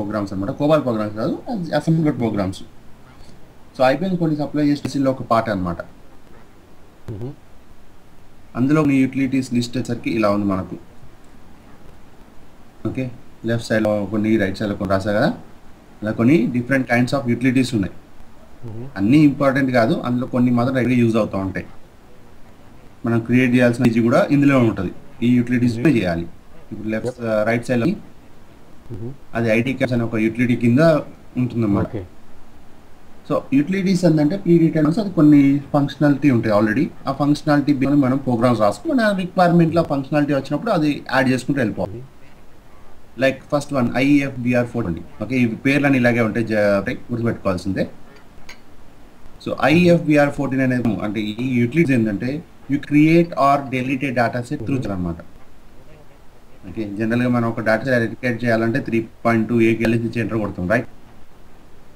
Programmes అనమాట. కోబాల్ programmes కాదు, assembly programmes. So IBM కొన్ని సప్లై చేసిన ఒక పార్ట్ అనమాట. అందులో మీ యూటిలిటీస్ లిస్ట్ వచ్చేసరికి ఇలా ఉంది మనకు. ఓకే, లెఫ్ట్ సైడ్లో కొన్ని, రైట్ సైడ్లో కొన్ని రాసా కదా. అలా కొన్ని డిఫరెంట్ కైండ్స్ ఆఫ్ యూటిలిటీస్ ఉన్నాయి. అన్నీ ఇంపార్టెంట్ కాదు, అందులో కొన్ని మాత్రం రెగ్యులర్ యూజ్ అవుతూ ఉంటాయి. మనం క్రియేట్ చేయాల్సిన ఈజీ కూడా ఇందులో ఉంటుంది. ఈ యూటిలిటీస్ చేయాలి. ఇప్పుడు లెఫ్ట్ రైట్ సైడ్లో అది ఐటీ క్యాప్స్ అనే ఒక యూటిలిటీ కింద ఉంటుందన్నమాట. సో యూటిలిటీస్ ఏంటంటే ప్రీ రిటర్న్స్, అది కొన్ని ఫంక్షనాలిటీ ఉంటాయి ఆల్రెడీ. ఆ ఫంక్షనాలిటీ మనం ప్రోగ్రామ్స్ రాసుకుని మన రిక్వైర్మెంట్లో ఫంక్షనాలిటీ వచ్చినప్పుడు అది యాడ్ చేసుకుంటూ వెళ్ళిపోవాలి. లైక్ ఫస్ట్ వన్ IFBR4 అండి. ఓకే, ఈ పేర్లని ఇలాగే ఉంటాయి, గుర్తుపెట్టుకోవాల్సిందే. సో IFBR14 అనేది అంటే ఈ యూటిలిటీస్ ఏంటంటే you create are delete A data set through అనమాట. ఓకే, జనరల్గా మనం ఒక డేటా సెట్ ఎడికేట్ చేయాలంటే 3.2 AKLC ఎంటర్ కొడతాం, right?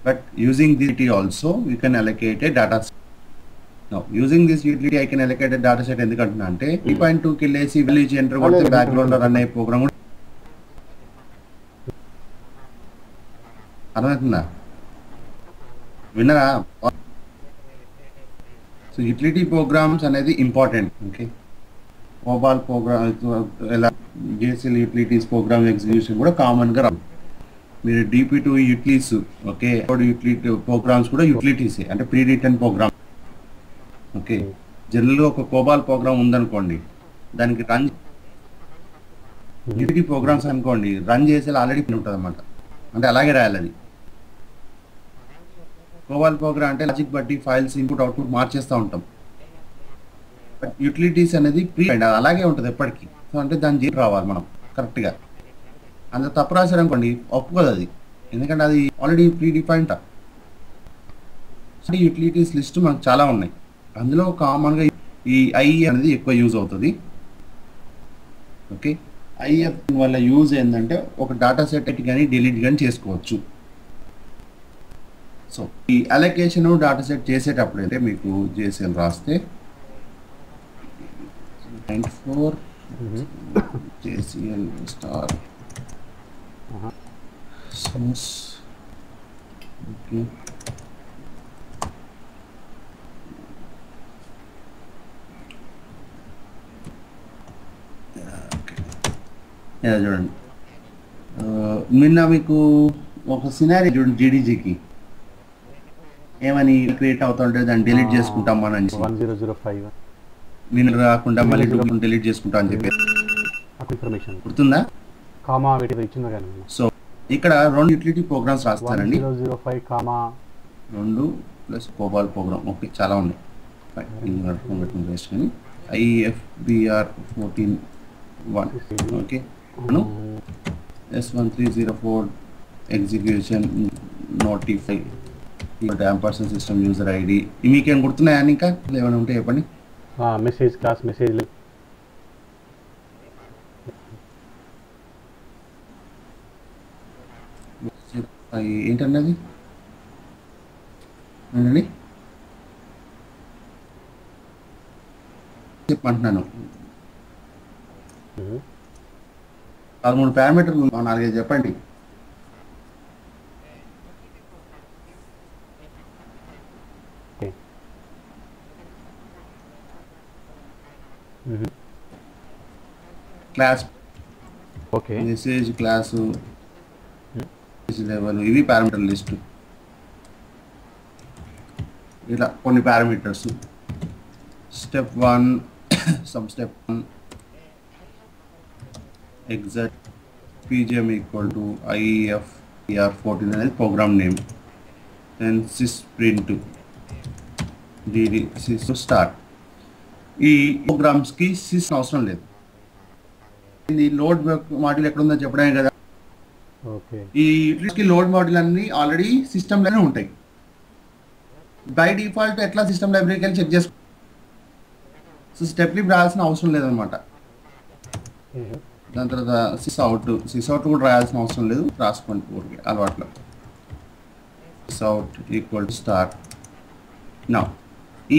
But using this utility also you can allocate a data set. Now using this utility I can allocate a data set ఎందుకంటున్నా అంటే 3.2 KLC value enter కొడితే background లో run అయ్యే programme కూడా అర్థమవుతుందా? విన్నారా? So utility programmes అనేది important. Okay, కోబాల్ programme ఎలా JCL utilities program execution కూడా కామన్గా రాదు. మీరు DP2 utilities, okay, utility programmes కూడా యూటిలిటీసే, అంటే ప్రీ రిటర్న్ ప్రోగ్రామ్. ఓకే, జనరల్గా ఒక కోబాల్ ప్రోగ్రామ్ ఉందనుకోండి, దానికి రన్ యూటిలిటీ ప్రోగ్రామ్స్ అనుకోండి, రన్ చేసేలా ఆల్రెడీ ఉంటుంది అన్నమాట. అంటే అలాగే రాయాలి అది. కోబాల్ ప్రోగ్రామ్ అంటే లాజిక్ బట్టి ఫైల్స్ ఇన్పుట్ అవుట్పుట్ మార్చేస్తూ ఉంటాం. బట్ యూటిలిటీస్ అనేది ప్రీ అలాగే ఉంటుంది ఎప్పటికీ. సో అంటే దాన్ని చేసి రావాలి మనం కరెక్ట్గా. అందులో తప్పు రాశారు అనుకోండి, ఒప్పుకోదు అది, ఎందుకంటే అది already pre defined. Utilities list మనకు చాలా ఉన్నాయి. అందులో కామన్గా ఈ IE అనేది ఎక్కువ యూజ్ అవుతుంది. ఓకే, IF వల్ల యూజ్ ఏంటంటే ఒక డేటా సెట్ కానీ డిలీట్ కానీ చేసుకోవచ్చు. సో ఈ అలొకేషన్ డేటా సెట్ చేసేటప్పుడు అయితే మీకు JCL రాస్తే 94 JCL స్టార్ source. Okay, చూడండి, నిన్న మీకు ఒక సినారీ చూడండి, GDGకి ఏమని క్రియేట్ అవుతుంటే దాన్ని డిలీట్ చేసుకుంటాం మనం 1005 నిన్న రాకుండా మళ్ళీ డిలీట్ చేసుకుంటాం అని చెప్పి ఇన్ఫర్మేషన్ గుర్తుందా? కామా వీటితో ఇచ్చిందా కానీ. సో ఇక్కడ 2 యూటిలిటీ ప్రోగ్రామ్స్ రాస్తానండి. 1005 comma 2 plus COBOL program. Okay, చాలా ఉన్నాయి. IFBR14 1. Okay, S1304 execution notify ampersand system user ID. మీకేం గుర్తున్నాయా? ఇంకా ఏమైనా ఉంటే చెప్పండి. మెసేజ్ క్లాస్ మెసేజ్ ఏంటన్నది చెప్పంటున్నాను. 13 పారామీటర్లు 4-5 చెప్పండి. Class, okay, message class, level, ఇవి పారామీటర్ లిస్ట్. ఇలా కొన్ని parameters. Step 1 some step 1 exact PGM equal to IFBR14 అనేది program name. Then sys print DD sys start. ఈ ప్రోగ్రామ్స్కి సిస్ అవసరం లేదు. ఇది లోడ్ మాడ్యూల్ ఎక్కడ ఉందో చెప్పడమే కదా. ఈ యూటిలిటీకి లోడ్ మాడ్యూల్ అన్ని ఆల్రెడీ సిస్టమ్లోనే ఉంటాయి. బై డిఫాల్ట్ ఎట్లా సిస్టమ్ లైబ్రరీకి వెళ్ళి చెక్ చేసుకో. సో స్టెప్ లిప్ రాయాల్సిన అవసరం లేదనమాట. దాని తర్వాత సిస్ అవుట్ కూడా రాయాల్సిన అవసరం లేదు, రాసుకోండి ఊరికి అలవాట్లో. Sys out equal to start. నా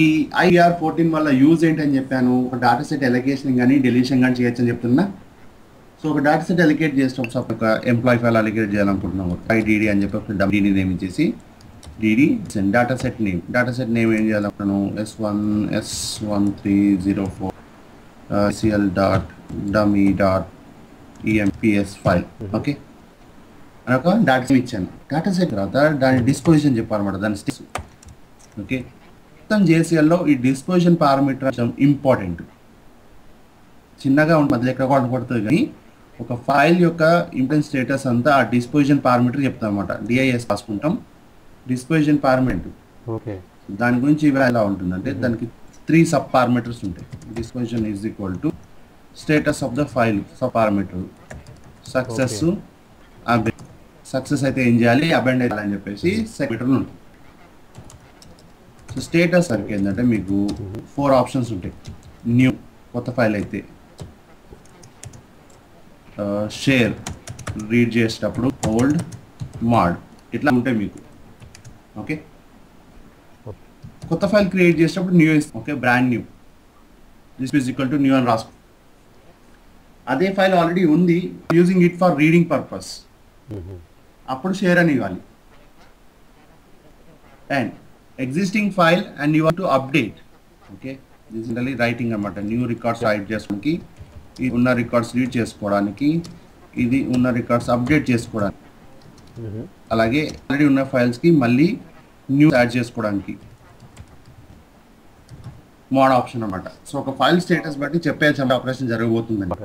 ఈ IFBR14 వల్ల యూజ్ ఏంటని చెప్పాను. ఒక డేటా సెట్ ఎలొకేషన్ కానీ డెలీషన్ కానీ చేయొచ్చు అని చెప్తున్నా. సో ఒక డేటా సెట్ అలికేట్ చేస్తాం. సో ఒక ఎంప్లాయీ ఫైల్ అలికేట్ చేయాలనుకుంటున్నాం. ఐడిడి అని చెప్పి ఒక డీడీ నేమ్ ఇచ్చేసి డిడి డేటా సెట్ నేమ్ ఏం చేయాలనుకున్నాను, S11304 cl.dummy.emps ఫైల్. ఓకే అని ఒక డేటా సెట్ ఇచ్చాను. డేటా సెట్ తర్వాత దాని డిస్పోజిషన్ చెప్పాలన్నమాట, దాని స్టేటస్. ఓకే మొత్తం జేసీఎల్లో ఈ డిస్పోజిషన్ పారామీటర్ ఇంపార్టెంట్. చిన్నగా మధ్యలో ఎక్కడ కొడుతుంది కానీ ఒక ఫైల్ యొక్క ఇంపార్టెంట్ స్టేటస్ అంతా ఆ డిస్పోజిషన్ పారామీటర్ చెప్తాం అనమాట. డిఐఎస్ రాసుకుంటాం డిస్పోజిషన్ పారామీటర్. ఓకే దాని గురించి ఎలా ఉంటుందంటే దానికి 3 సబ్ పారామీటర్స్ ఉంటాయి. Disposition is equal to status of the file sub parameter, success success అయితే ఏం చేయాలి, అబెండ్ అయ్యాలి అని చెప్పేసి సెక్యూరిటీలు ఉంటుంది. సో స్టేటస్ సరికి ఏంటంటే మీకు 4 ఆప్షన్స్ ఉంటాయి. న్యూ కొత్త ఫైల్ అయితే, షేర్ రీడ్ చేసేటప్పుడు, ఓల్డ్, మాడ్ ఇట్లా ఉంటాయి మీకు. ఓకే కొత్త ఫైల్ క్రియేట్ చేసేటప్పుడు new, okay brand new, this is equal to new అని రాసుకో. అదే ఫైల్ ఆల్రెడీ ఉంది, using it for reading purpose, అప్పుడు షేర్ అని ఇవ్వాలి. And existing file and you want to update, okay this is writing అనమాట. New records right చేసుకోవడానికి, ఇది ఉన్న రికార్డ్స్ రీడ్ చేసుకోవడానికి, ఇది ఉన్న రికార్డ్స్ అప్డేట్ చేసుకోవడానికి, అలాగే ఆల్రెడీ ఉన్న ఫైల్స్కి మళ్ళీ న్యూ యాడ్ చేసుకోవడానికి మోడ్ ఆప్షన్ అనమాట. సో ఒక ఫైల్ స్టేటస్ బట్టి చెప్పేయాల్సిన ఆపరేషన్ జరగబోతుందండి.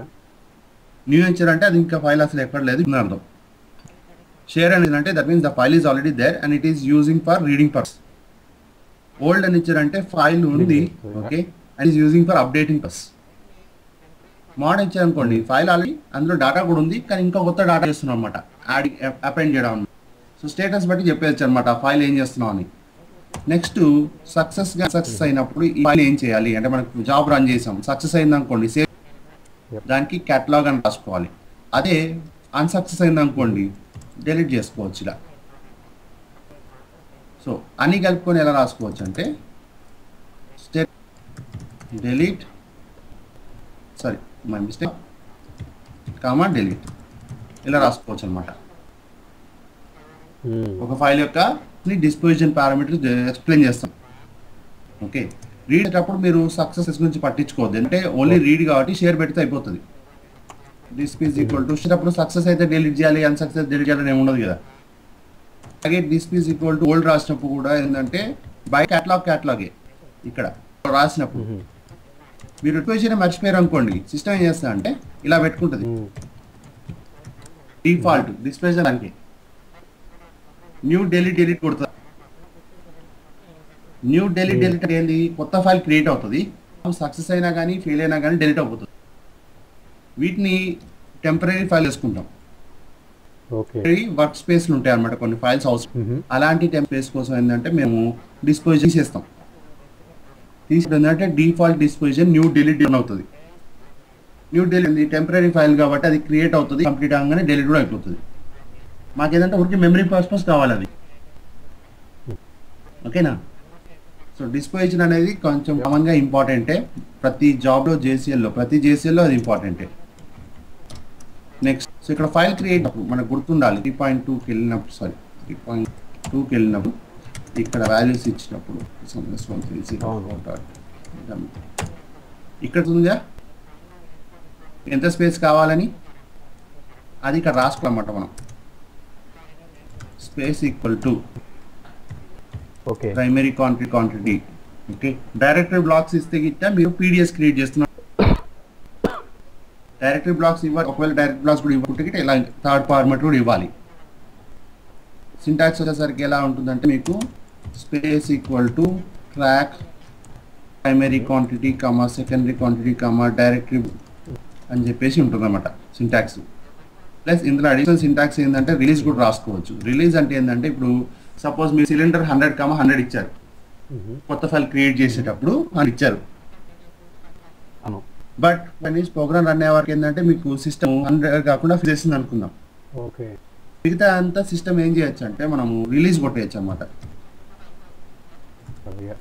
న్యూ ఇచ్చారంటే అది ఇంకా ఫైల్ అసలు ఎక్కడ లేదు అని అర్థం. షేర్ అనేది అంటే that means the file is already there and it is using for reading purpose. Old అని ఇచ్చారంటే ఫైల్ ఉంది, okay and is using for updating purpose. Mode ఇచ్చారనుకోండి ఫైల్ ఆల్రెడీ అందులో డేటా కూడా ఉంది కానీ ఇంకా కొత్త డేటా చేస్తున్నాం అనమాట, యాడ్ అపెండ్ చేయడం. సో స్టేటస్ బట్టి చెప్పేయచ్చు అనమాట ఆ ఫైల్ ఏం చేస్తున్నాం అని. నెక్స్ట్ సక్సెస్ అయినప్పుడు ఈ ఫైల్ ఏం చేయాలి అంటే మనకు జాబ్ రన్ చేసాం, సక్సెస్ అయింది అనుకోండి సేవ్ దానికి క్యాటలాగ్ అని రాసుకోవాలి. అదే అన్సక్సెస్ అయింది అనుకోండి డిలీట్ చేసుకోవచ్చు ఇలా. సో అన్ని కలుపుకొని ఎలా రాసుకోవచ్చు అంటే state delete my mistake comma delete ఇలా రాసుకోవచ్చు అనమాట. ఒక ఫైల్ యొక్క డిస్పోజిషన్ పారామీటర్స్ ఎక్స్ప్లెయిన్ చేస్తాం. ఓకే రీడ్ అయ్యేటప్పుడు మీరు సక్సెస్ గురించి పట్టించుకోవద్దు, అంటే ఓన్లీ రీడ్ కాబట్టి షేర్ పెడితే అయిపోతుంది. దిస్ ఈజ్ ఈక్వల్ టు అప్పుడు సక్సెస్ అయితే డిలీట్ చేయాలి, అన్సక్సెస్ డిలీట్ చేయాలని ఏమి ఉండదు కదా. అలాగే this is equal to old రాసినప్పుడు కూడా ఏంటంటే బై క్యాటలాగే ఇక్కడ రాసినప్పుడు మీరు డిస్పోజిషన్ మర్చిపోయారు అనుకోండి సిస్టమ్ ఏం చేస్తా అంటే ఇలా పెట్టుకుంటుంది డిఫాల్ట్ డిస్పోజిషన్ దానికి న్యూ డిలీట్ కొడుతుంది. న్యూ డిలీట్ ఏంది, కొత్త ఫైల్ క్రియేట్ అవుతుంది, సక్సెస్ అయినా కానీ ఫెయిల్ అయినా కానీ డిలీట్ అయిపోతుంది. వీటిని టెంపరీ ఫైల్ వేసుకుంటాం. వర్క్ స్పేస్లు ఉంటాయి అన్నమాట కొన్ని ఫైల్స్ అవసరం. అలాంటి స్పేస్ కోసం ఏంటంటే మేము డిస్పోజిషన్ చేస్తాం. తీసుకుంటే డిఫాల్ట్ డిస్పోజిషన్ న్యూ డిలీట్ అవుతుంది. న్యూ డిలీట్ టెంపరీ ఫైల్ కాబట్టి అది క్రియేట్ అవుతుంది, కంప్లీట్ అవగానే డిలీట్ కూడా అయిపోతుంది. మాకేదంటే ఊరికి మెమరీ పర్పస్ కావాలి అది, ఓకేనా. సో డిస్పోజిషన్ అనేది కొంచెం కామన్గా ఇంపార్టెంటే ప్రతి జాబ్లో ప్రతి జేసీఎల్లో అది ఇంపార్టెంటే. నెక్స్ట్ సో ఇక్కడ ఫైల్ క్రియేట్ మనకు గుర్తుండాలి 3.2కి వెళ్ళినప్పుడు ఇక్కడ వాల్యూస్ ఇచ్చినప్పుడు ఇక్కడ ఉందిగా ఎంత స్పేస్ కావాలని అది ఇక్కడ రాసుకోవాలన్నమాట మనం. Space equal to primary quantity. Okay directory blocks ఇస్తే గిట్ట మీరు పీడిఎస్ క్రియేట్ చేస్తున్నారు. డైరెక్టరీ బ్లాక్స్ ఇవ్వాలి, ఒకవేళ డైరెక్ట్ బ్లాక్స్ కూడా ఇవ్వకుంటే ఇలా థర్డ్ ఫార్మాట్ కూడా ఇవ్వాలి. సింటాక్స్ వచ్చేసరికి ఎలా ఉంటుందంటే మీకు space equal to track primary quantity comma secondary quantity comma directory అని చెప్పేసి ఉంటుంది అన్నమాట సింటాక్స్. ప్లస్ ఇందులో అడిషనల్ సింటాక్స్ ఏంటంటే రిలీజ్ కూడా రాసుకోవచ్చు. రిలీజ్ అంటే ఏంటంటే ఇప్పుడు సపోజ్ మీరు సిలిండర్ 100,100 ఇచ్చారు, కొత్త ఫైల్ క్రియేట్ చేసేటప్పుడు అని ఇచ్చారు. బట్ ప్రోగ్రామ్ రన్ అయ్యే వరకు ఏంటంటే మీకు సిస్టమ్ 100 కాకుండా ఫిల్ చేసింది అనుకుందాం. మిగతా అంతా సిస్టమ్ ఏం చేయొచ్చు అంటే మనము రిలీజ్ కొట్టేయచ్చు అన్నమాట.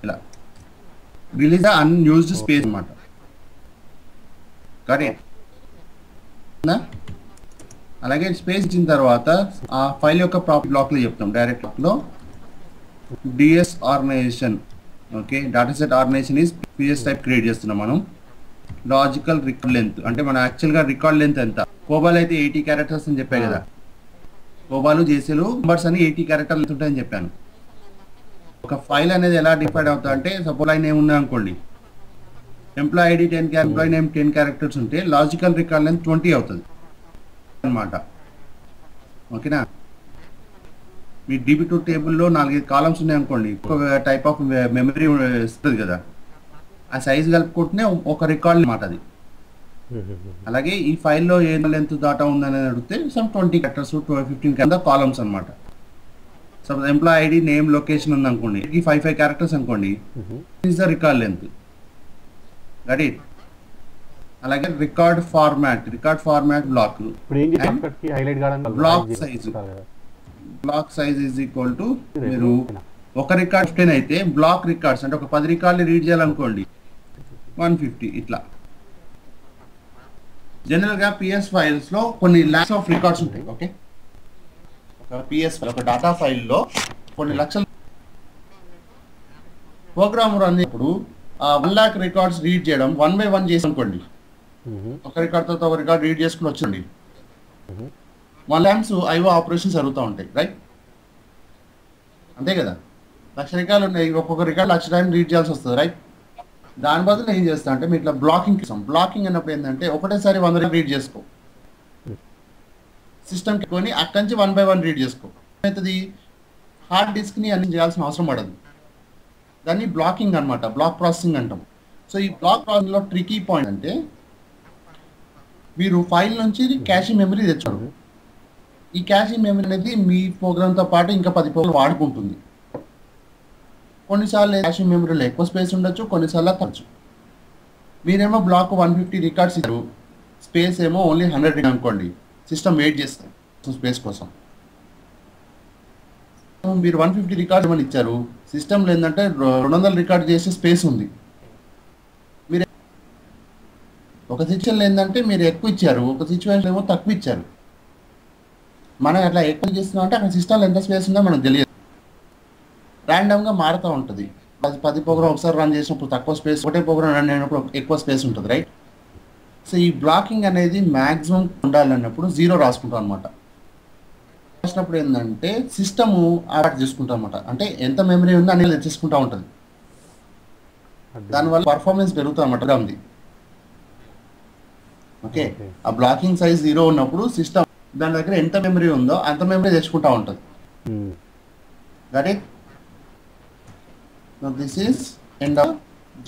ఇలా రిలీజ్ అన్యూజ్డ్ స్పేస్ అన్నమాట. కరెక్ట్ అలాగే స్పేస్ ఇచ్చిన తర్వాత ఆ ఫైల్ యొక్క ప్రాపర్టీ బ్లాక్లో చెప్తాం. డైరెక్ట్ బ్లాక్లో DS organization, okay, data set organization is PS type create చేస్తున్నాం మనం. లాజికల్ రికార్డ్ లెంత్ అంటే మన యాక్చువల్గా రికార్డ్ లెంత్ ఎంత, కోబాల్ అయితే 80 క్యారెక్టర్స్ అని చెప్పాయి కదా, కోబాలు జేసీలు నంబర్స్ అని 80 క్యారెక్టర్లు ఉంటాయని చెప్పాను. ఒక ఫైల్ అనేది ఎలా డిఫైన్ అవుతా అంటే సపోజ్ లైన్ నేమ్ ఉంది అనుకోండి, employee ID 10 employee name 10 characters ఉంటే లాజికల్ రికార్డ్ లెంత్ 20 అవుతుంది అనమాట. ఓకేనా. మీ DB2 టేబుల్లో 4-5 కాలమ్స్ ఉన్నాయి అనుకోండి, ఒక టైప్ ఆఫ్ మెమరీ ఇస్తుంది కదా, ఆ సైజ్ కలుపుకుంటేనే ఒక రికార్డ్ అనమాట అది. అలాగే ఈ ఫైల్లో ఏ లెంత్ డేటా ఉందని అడిగితే సమ్ 20 క్యారెక్టర్స్ 15 కింద కాలమ్స్ అనమాట. Suppose employee ID name location ఉంది అనుకోండి, 5 క్యారెక్టర్స్ అనుకోండి, is the record length. Got it. అలాగే record format block, block size is equal to, మీరు ఒక రికార్డ్ 15 అయితే బ్లాక్ రికార్డ్స్ అంటే ఒక 10 రికార్డులు రీడ్ చేయాలనుకోండి 150 ఇట్లా. జనరల్ గా పిఎస్ ఫైల్స్ లో కొన్ని లాక్స్ ఆఫ్ రికార్డ్స్ ఉంటాయి. ఓకే, ఒక పిఎస్ ఒక డేటా ఫైల్లో కొన్ని లక్షల ప్రోగ్రామ్ రన్ అయినప్పుడు 1 lakh రికార్డ్స్ రీడ్ చేయడం 1 by 1 చేసి అనుకోండి, ఒక రికార్డ్ తర్వాత ఒక రికార్డ్ రీడ్ చేసుకుని వచ్చింది, 1 lakhs ఐఓ ఆపరేషన్స్ జరుగుతూ ఉంటాయి, రైట్? అంతే కదా. 1,00,000 రికార్డులు ఉన్నాయి, ఒక్కొక్క రికార్డు 1,00,000 టైం రీడ్ చేయాల్సి వస్తుంది, రైట్? దాని బదులు ఏం చేస్తా అంటే మీరు ఇట్లా బ్లాకింగ్ ఇస్తాం. బ్లాకింగ్ అన్నప్పుడు ఏంటంటే ఒకటేసారి 100 రీడ్ చేసుకో, సిస్టమ్కి కొని అక్కడి నుంచి 1 by 1 రీడ్ చేసుకో. అవుతుంది, హార్డ్ డిస్క్ని అన్ని చేయాల్సిన అవసరం పడదు. దాన్ని బ్లాకింగ్ అనమాట, బ్లాక్ ప్రాసెసింగ్ అంటాం. సో ఈ బ్లాక్ ప్రాసెసింగ్లో ట్రికీ పాయింట్ అంటే మీరు ఫైల్ నుంచి క్యాష్ మెమరీ తెచ్చారు. ఈ క్యాష్ మెమరీ అనేది మీ ప్రోగ్రామ్తో పాటు ఇంకా 10 ప్రోగ్రామ్ వాడుకుంటుంది. కొన్నిసార్లు క్యాష్ మెమరీలో ఎక్కువ స్పేస్ ఉండొచ్చు, కొన్నిసార్లు తగ్గచ్చు. మీరేమో బ్లాక్ 150 రికార్డ్స్ ఇచ్చారు, స్పేస్ ఏమో ఓన్లీ 100 అనుకోండి, సిస్టమ్ వెయిట్ చేస్తాం స్పేస్ కోసం. మీరు 150 రికార్డ్స్ ఏమని ఇచ్చారు, సిస్టమ్లో ఏంటంటే 200 రికార్డ్ చేసే స్పేస్ ఉంది. మీరు ఒక సిచ్యువేషన్ ఏంటంటే మీరు ఎక్కువ ఇచ్చారు, ఒక సిచ్యువేషన్ ఏమో తక్కువ ఇచ్చారు. మనం అట్లా ఎక్కువ చేస్తున్నాం అంటే అక్కడ సిస్టమ్లో ఎంత స్పేస్ ఉందో మనకు తెలియదు, ర్యాండమ్గా మారుతూ ఉంటుంది. 10 ప్రోగ్రామ్ ఒకసారి రన్ చేసినప్పుడు తక్కువ స్పేస్, ఒకటే ప్రోగ్రామ్ రన్ అయినప్పుడు ఎక్కువ స్పేస్ ఉంటుంది, రైట్? సో ఈ బ్లాకింగ్ అనేది మ్యాక్సిమం ఉండాలన్నప్పుడు 0 రాసుకుంటాం అనమాట. రాసినప్పుడు ఏంటంటే సిస్టము అలర్ట్ చేసుకుంటాం అనమాట, అంటే ఎంత మెమరీ ఉందో అనేది తెచ్చేసుకుంటూ ఉంటుంది. దానివల్ల పర్ఫార్మెన్స్ పెరుగుతుంది అనమాట ఉంది. ఓకే, ఆ బ్లాకింగ్ సైజ్ 0 ఉన్నప్పుడు సిస్టమ్ దాని దగ్గర ఎంత మెమరీ ఉందో అంత మెమరీ తెచ్చుకుంటూ ఉంటుంది. That it. This is end of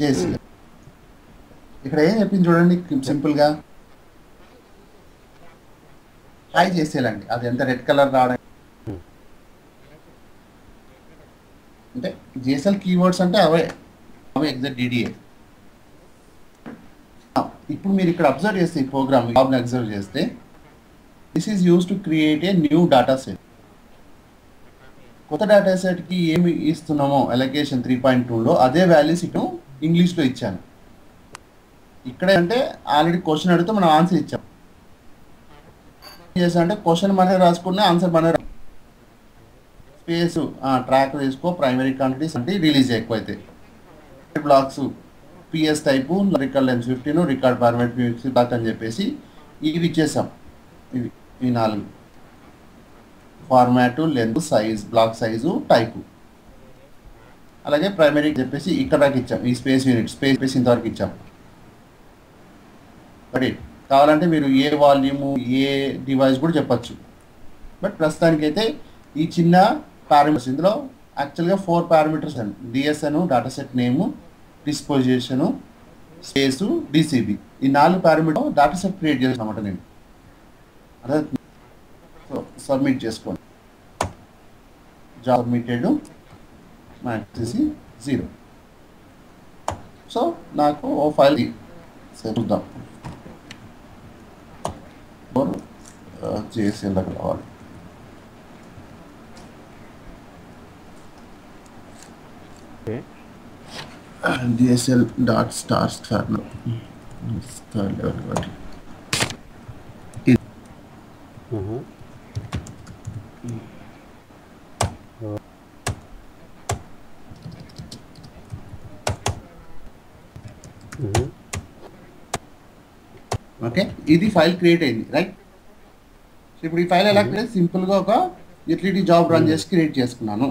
JC. ఇక్కడ ఏం చెప్పింది చూడండి సింపుల్గా, హై చేసేయాలండి. అది ఎంత రెడ్ కలర్ రావడం అంటే జేసెల్ కీవర్డ్స్ అంటే అవే ఎగ్జాక్ట్ డిడిఏ. ఇప్పుడు మీరు ఇక్కడ అబ్జర్వ్ చేస్తే ఈ ప్రోగ్రామ్ జాబ్ని అబ్జర్వ్ చేస్తే this is use to create a new data set. కొత్త డేటా సెట్కి ఏమి ఇస్తున్నామో అలొకేషన్ 3.2లో అదే వాల్యూస్ ఇటు ఇంగ్లీష్లో ఇచ్చాను. ఇక్కడ అంటే ఆల్రెడీ క్వశ్చన్ అడిగితే మనం ఆన్సర్ ఇచ్చాం. ఏం చేసా అంటే క్వశ్చన్ మనమే రాసుకున్నా ఆన్సర్ మనమే స్పేస్ ట్రాక్ వేసుకో, ప్రైమరీ క్వాంటిటీస్ అంటే రిలీజ్ ఎక్కువ అయితే blocks PS type, record lens 15, record format block అని చెప్పేసి ఇవి ఇచ్చేసాం. ఈ 4 format, length, size, block size, type. అలాగే ప్రైమరీ చెప్పేసి ఇక్కడ దాకా ఇచ్చాం. ఈ స్పేస్ యూనిట్ స్పేస్ ఇంతవరకు ఇచ్చాం. బట్ కావాలంటే మీరు ఏ వాల్యూము ఏ డివైస్ కూడా చెప్పచ్చు. బట్ ప్రస్తుతానికైతే ఈ చిన్న పారామీటర్స్, ఇందులో యాక్చువల్గా 4 పారామీటర్స్ అండి. డిఎస్ఎన్, డేటా సెట్ నేము, డిస్పోజిషను, స్పేసు, డిసిబి. ఈ 4 పారామీటర్ డేటా సెట్ క్రియేట్ చేసాను అన్నమాట నేను. అదే సో సబ్మిట్ చేసుకోండి. జాబ్ సబ్మిటెడ్ వచ్చేసి 0. సో నాకు ఓ ఫైల్ చూద్దాం, JSL దగ్గర రావాలి. DSL dot star third level కాబట్టి ఓకే, ఇది ఫైల్ క్రియేట్ అయింది రైట్. సో ఇప్పుడు ఈ ఫైల్ ఎలా క్రియేట్, సింపుల్గా ఒక యూటిలిటీ జాబ్ రన్ చేసి క్రియేట్ చేసుకున్నాను.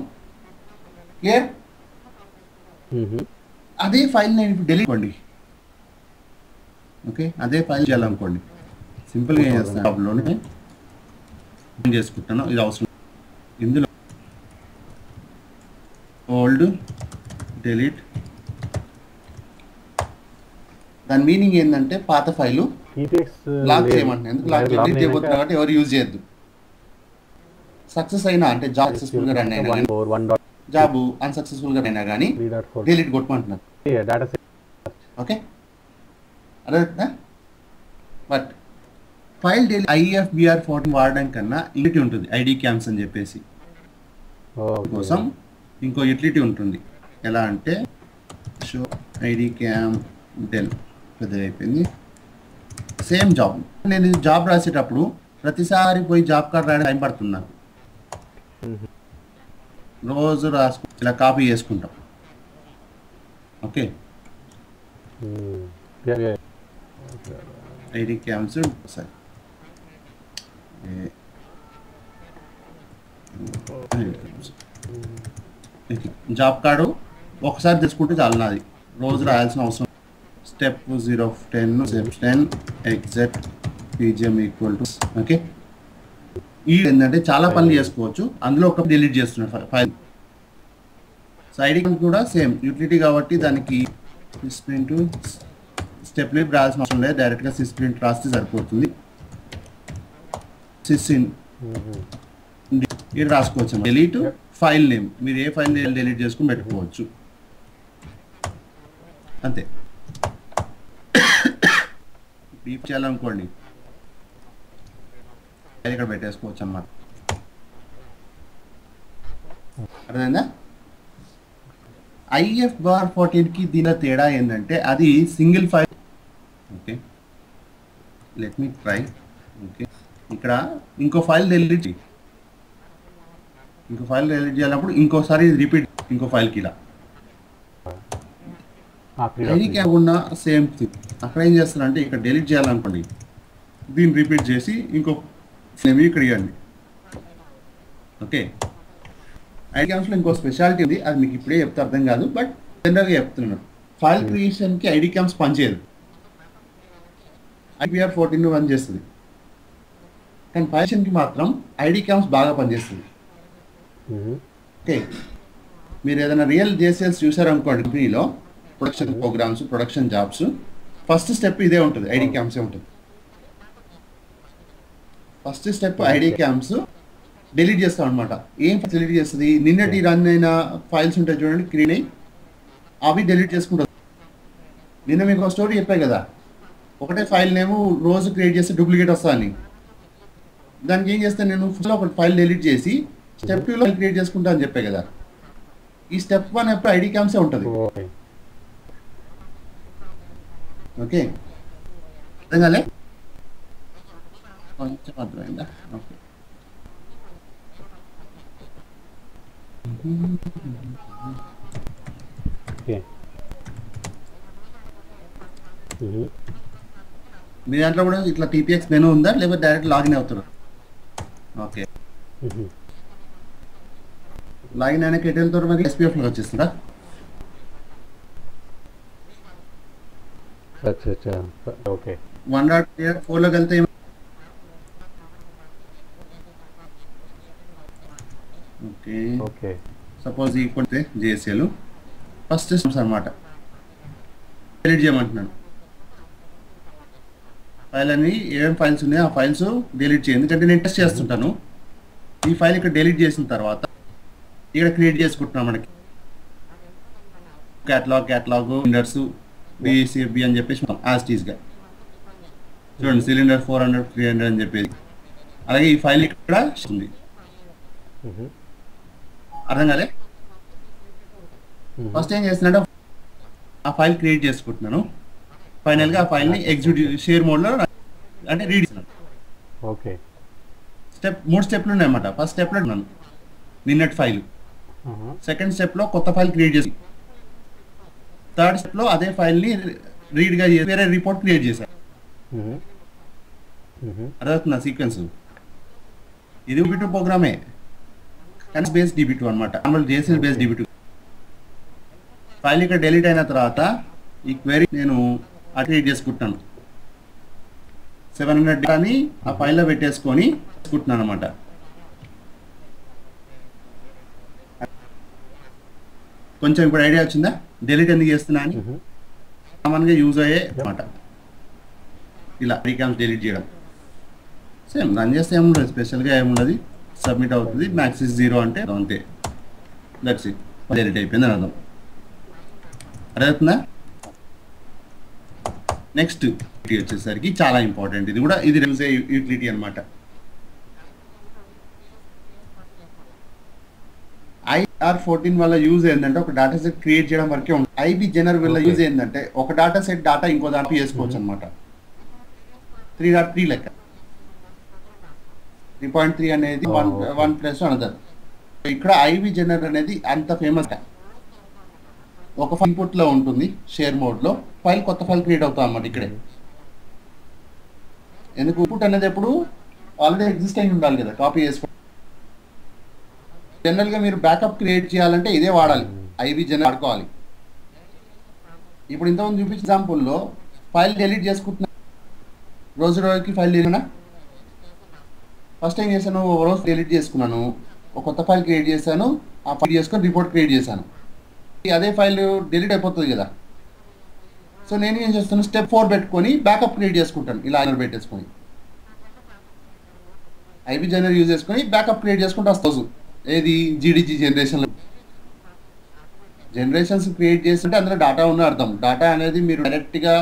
క్లియర్? అదే ఫైల్ నేను ఇప్పుడు డెలీట్ చేసుకోండి. ఓకే, అదే ఫైల్ చేయాలనుకోండి, సింపుల్గా ఏం చేస్తాను, జాబ్లోనే చేసుకుంటాను. ఇది అవసరం, ఇందులో ఓల్డ్ డెలీట్, దాని మీనింగ్ ఏంటంటే పాత ఫైలు లాక్ చేయమంటున్నాను. ఎందుకు లాక్ డెలీట్ చేయబోతున్నా కాబట్టి ఎవరు యూజ్ చేయొద్దు. సక్సెస్ అయినా అంటే జాబ్ సక్సెస్ఫుల్గా రన్ అయినా కానీ, జాబ్ అన్సక్సెస్ఫుల్గా అయినా కానీ డిలీట్ కొట్టమంటున్నారు. ఓకే, అదే. బట్ ఫైల్ డెలీట్ IFBR14 వాడడం కన్నా యూటిలిటీ ఉంటుంది, ఐడి క్యామ్స్ అని చెప్పేసి. కోసం ఇంకో యూటిలిటీ ఉంటుంది. ఎలా అంటే షో ఐడి క్యామ్ డెల్, పెద్దగా అయిపోయింది. సేమ్ జాబ్, నేను జాబ్ రాసేటప్పుడు ప్రతిసారి పోయి జాబ్ కార్డ్ రాయడం టైం పడుతుంది నాకు. రోజు రాసుకు ఇలా కాపీ చేసుకుంటాం. ఓకే, ఐడి క్యామ్స్ సరే, జాబ్ కార్డు ఒకసారి తెచ్చుకుంటే చాలు, నాది రోజు రాయాల్సిన అవసరం. Step 0 of 10 step 10 exact PGM equal to. Okay, ఈ ఏంటంటే చాలా పనులు చేసుకోవచ్చు, అందులో ఒక డిలీట్ చేస్తున్నాడు ఫైల్. సో ఐడి కూడా సేమ్ యూటిలిటీ కాబట్టి దానికి సిస్ప్రింట్ స్టెప్ లిప్ రాయాల్సిన అవసరం లేదు, డైరెక్ట్గా సిస్ప్రింట్ రాస్తే సరిపోతుంది. సిస్ఇన్ ఇది రాసుకోవచ్చు. డిలీట్ ఫైల్ నేమ్, మీరు ఏ ఫైల్ నేమ్ డిలీట్ చేసుకుని పెట్టుకోవచ్చు, అంతే. డీప్ చేయాలనుకోండి ఇక్కడ పెట్టేసుకోవచ్చు అన్నమాట. అర్థమైందా? IFBR14కి దీని తేడా ఏంటంటే అది single file. Okay, let me try. Okay, ఇక్కడ ఇంకో ఫైల్ డిలీట్ చేయాలన్నప్పుడు ఇంకోసారి రిపీట్ ఇంకో ఫైల్కి ఇలా ఐడి కాకుండా సేమ్ థింగ్. అక్కడ ఏం చేస్తారంటే ఇక్కడ డిలీట్ చేయాలనుకోండి, దీన్ని రిపీట్ చేసి ఇంకో ఇక్కడ ఇవ్వండి. ఓకే, ఐడి క్యామ్స్లో ఇంకో స్పెషాలిటీ ఉంది, అది మీకు ఇప్పుడే చెప్తే అర్థం కాదు, బట్ జనరల్గా చెప్తున్నాను. ఫైల్ క్రియేషన్కి ఐడి క్యామ్స్ పనిచేయదు, IFBR14 పనిచేస్తుంది. కానీ ఫైల్కి మాత్రం ఐడి క్యామ్స్ బాగా పనిచేస్తుంది. ఓకే, మీరు ఏదైనా రియల్ JCLs చూసారనుకోండి, కంపెనీలో production programs, production jobs, first step ఇదే ఉంటుంది, ఐడి క్యామ్సే ఉంటుంది. First step ID cams delete చేస్తాం అనమాట. ఏం డిలీట్ చేస్తుంది, నిన్నటి రన్ అయిన ఫైల్స్ ఉంటాయి చూడండి, క్రియేట్ అయ్యి అవి డిలీట్ చేసుకుంటుంది. నిన్న మీకు ఒక స్టోరీ చెప్పాయి కదా, ఒకటే ఫైల్ నేమ్ రోజు క్రియేట్ చేస్తే డూప్లికేట్ వస్తా అని. దానికి ఏం చేస్తాను నేను, ఫస్ట్లో ఒక ఫైల్ డిలీట్ చేసి స్టెప్ 2లో క్రియేట్ చేసుకుంటా అని చెప్పాయి కదా. ఈ స్టెప్ 1 ఎప్పుడు ఐడి క్యామ్సే ఉంటుంది. ఓకే, అర్థం కాలే? కొంచెం అర్థమైందా? ఓకే, మీ దాంట్లో కూడా ఇట్లా TPX మెనూ ఉందా, లేకపోతే డైరెక్ట్ లాగిన్ అవుతారు? ఓకే, లాగిన్ అయినా ఎటు వెళ్తారు మరి? SPFలోకి వచ్చేస్తుందా? ఓకే, 1.4లోకి వెళ్తే okay okay, suppose equal JCL first అనమాట డిలీట్ చేయమంటున్నాను. ఫైల్ అని ఏమేమి ఫైల్స్ ఉన్నాయో ఆ ఫైల్స్ డిలీట్ చేయండి, ఎందుకంటే నేను టెస్ట్ చేస్తుంటాను. ఈ ఫైల్ ఇక్కడ డిలీట్ చేసిన తర్వాత ఇక్కడ క్రియేట్ చేసుకుంటున్నాం మనకి క్యాటలాగ్ విండర్స్ BCB అని చెప్పేసి యాజ్ టీజ్గా చూడండి, సిలిండర్ 400 300 అని చెప్పేది. అలాగే ఈ ఫైల్ ఇక్కడ ఉంది, అర్థం కాలే? ఫస్ట్ ఏం చేస్తున్నా, ఆ ఫైల్ క్రియేట్ చేసుకుంటున్నాను. ఫైనల్గా ఆ ఫైల్ని ఎగ్జిక్యూటివ్ షేర్ మోడ్లో అంటే రీడ్ చేస్తున్నాను. ఓకే, స్టెప్ 3 స్టెప్లు ఉన్నాయన్నమాట. ఫస్ట్ స్టెప్లో ఉన్నాను నిన్నటి ఫైల్ సెకండ్ స్టెప్లో కొత్త ఫైల్ క్రియేట్ చేసి థర్డ్ స్టెప్లో అదే ఫైల్ని రీడ్గా చేసి వేరే రిపోర్ట్ క్రియేట్ చేశారు. అర్థమవుతుందా సీక్వెన్స్? ఇది DB2 ప్రోగ్రామే, బేస్ DB2 అనమాట, normal JSON base DB2. File ఇక్కడ డిలీట్ అయిన తర్వాత ఈ క్వెరీ నేను క్రియేట్ చేసుకుంటున్నాను. 700 డేటాని ఆ ఫైల్లో పెట్టేసుకొని చేసుకుంటున్నాను అనమాట. కొంచెం ఇప్పుడు ఐడియా వచ్చిందా డిలీట్ ఎందుకు చేస్తున్నా అని? కామన్గా యూజ్ అయ్యే అనమాట ఇలా రీకామ్స్ డిలీట్ చేయడం. సేమ్ రన్ చేస్తే ఏముండదు, స్పెషల్గా ఏముండదు, సబ్మిట్ అవుతుంది. మ్యాక్స్ ఇస్ 0 అంటే అంతే, దట్స్ ఇట్, డిలీట్ అయిపోయింది అని అర్థం. అర్థమవుతుందా? నెక్స్ట్ వచ్చేసరికి చాలా ఇంపార్టెంట్, ఇది కూడా ఇది యూజ్ అయ్యే యూటిలిటీ అనమాట. IR14 వల్ల యూజ్ ఏంటంటే ఒక డేటా సెట్ క్రియేట్ చేయడం వరకే ఉంటుంది. IB జనర్ వల్ల యూజ్ ఏంటంటే ఒక డేటా సెట్ డేటా ఇంకో దాంట్లో చేసుకోవచ్చు అనమాట. 3.3 లెక్క, 3.3 అనేది 1 ప్లస్ అనదర్. ఇక్కడ IB జనర్ అనేది అంత ఫేమస్. ఒక ఇన్పుట్ లో ఉంటుంది షేర్ మోడ్ లో, ఫైల్ కొత్త ఫైల్ క్రియేట్ అవుతా అన్నమాట ఇక్కడే. ఎందుకు ఇన్పుట్ అనేది ఎప్పుడు ఆల్రెడీ ఎగ్జిస్ట్ అయి ఉండాలి కదా, కాపీ చేసుకో. జనరల్గా మీరు బ్యాకప్ క్రియేట్ చేయాలంటే ఇదే వాడాలి, IB జనరల్ వాడుకోవాలి. ఇప్పుడు ఇంతకుముందు చూపించిన ఎగ్జాంపుల్లో ఫైల్ డిలీట్ చేసుకుంటున్నా, రోజుకి ఫైల్ డిలీట్. ఫస్ట్ ఏం చేశాను, రోజు డిలీట్ చేసుకున్నాను, ఒక కొత్త ఫైల్ క్రియేట్ చేశాను, ఆ ఫైల్ చేసుకొని రిపోర్ట్ క్రియేట్ చేశాను. అదే ఫైల్ డిలీట్ అయిపోతుంది కదా, సో నేను ఏం చేస్తాను, స్టెప్ 4 పెట్టుకొని బ్యాకప్ క్రియేట్ చేసుకుంటాను. ఇలా పెట్టేసుకొని IB జనరల్ యూజ్ చేసుకొని బ్యాకప్ క్రియేట్ చేసుకుంటూ వస్తుంది. ఏది GDG జనరేషన్స్ క్రియేట్ చేస్తుంటే అందులో డేటా ఉన్న అర్థం. డేటా అనేది మీరు డైరెక్ట్గా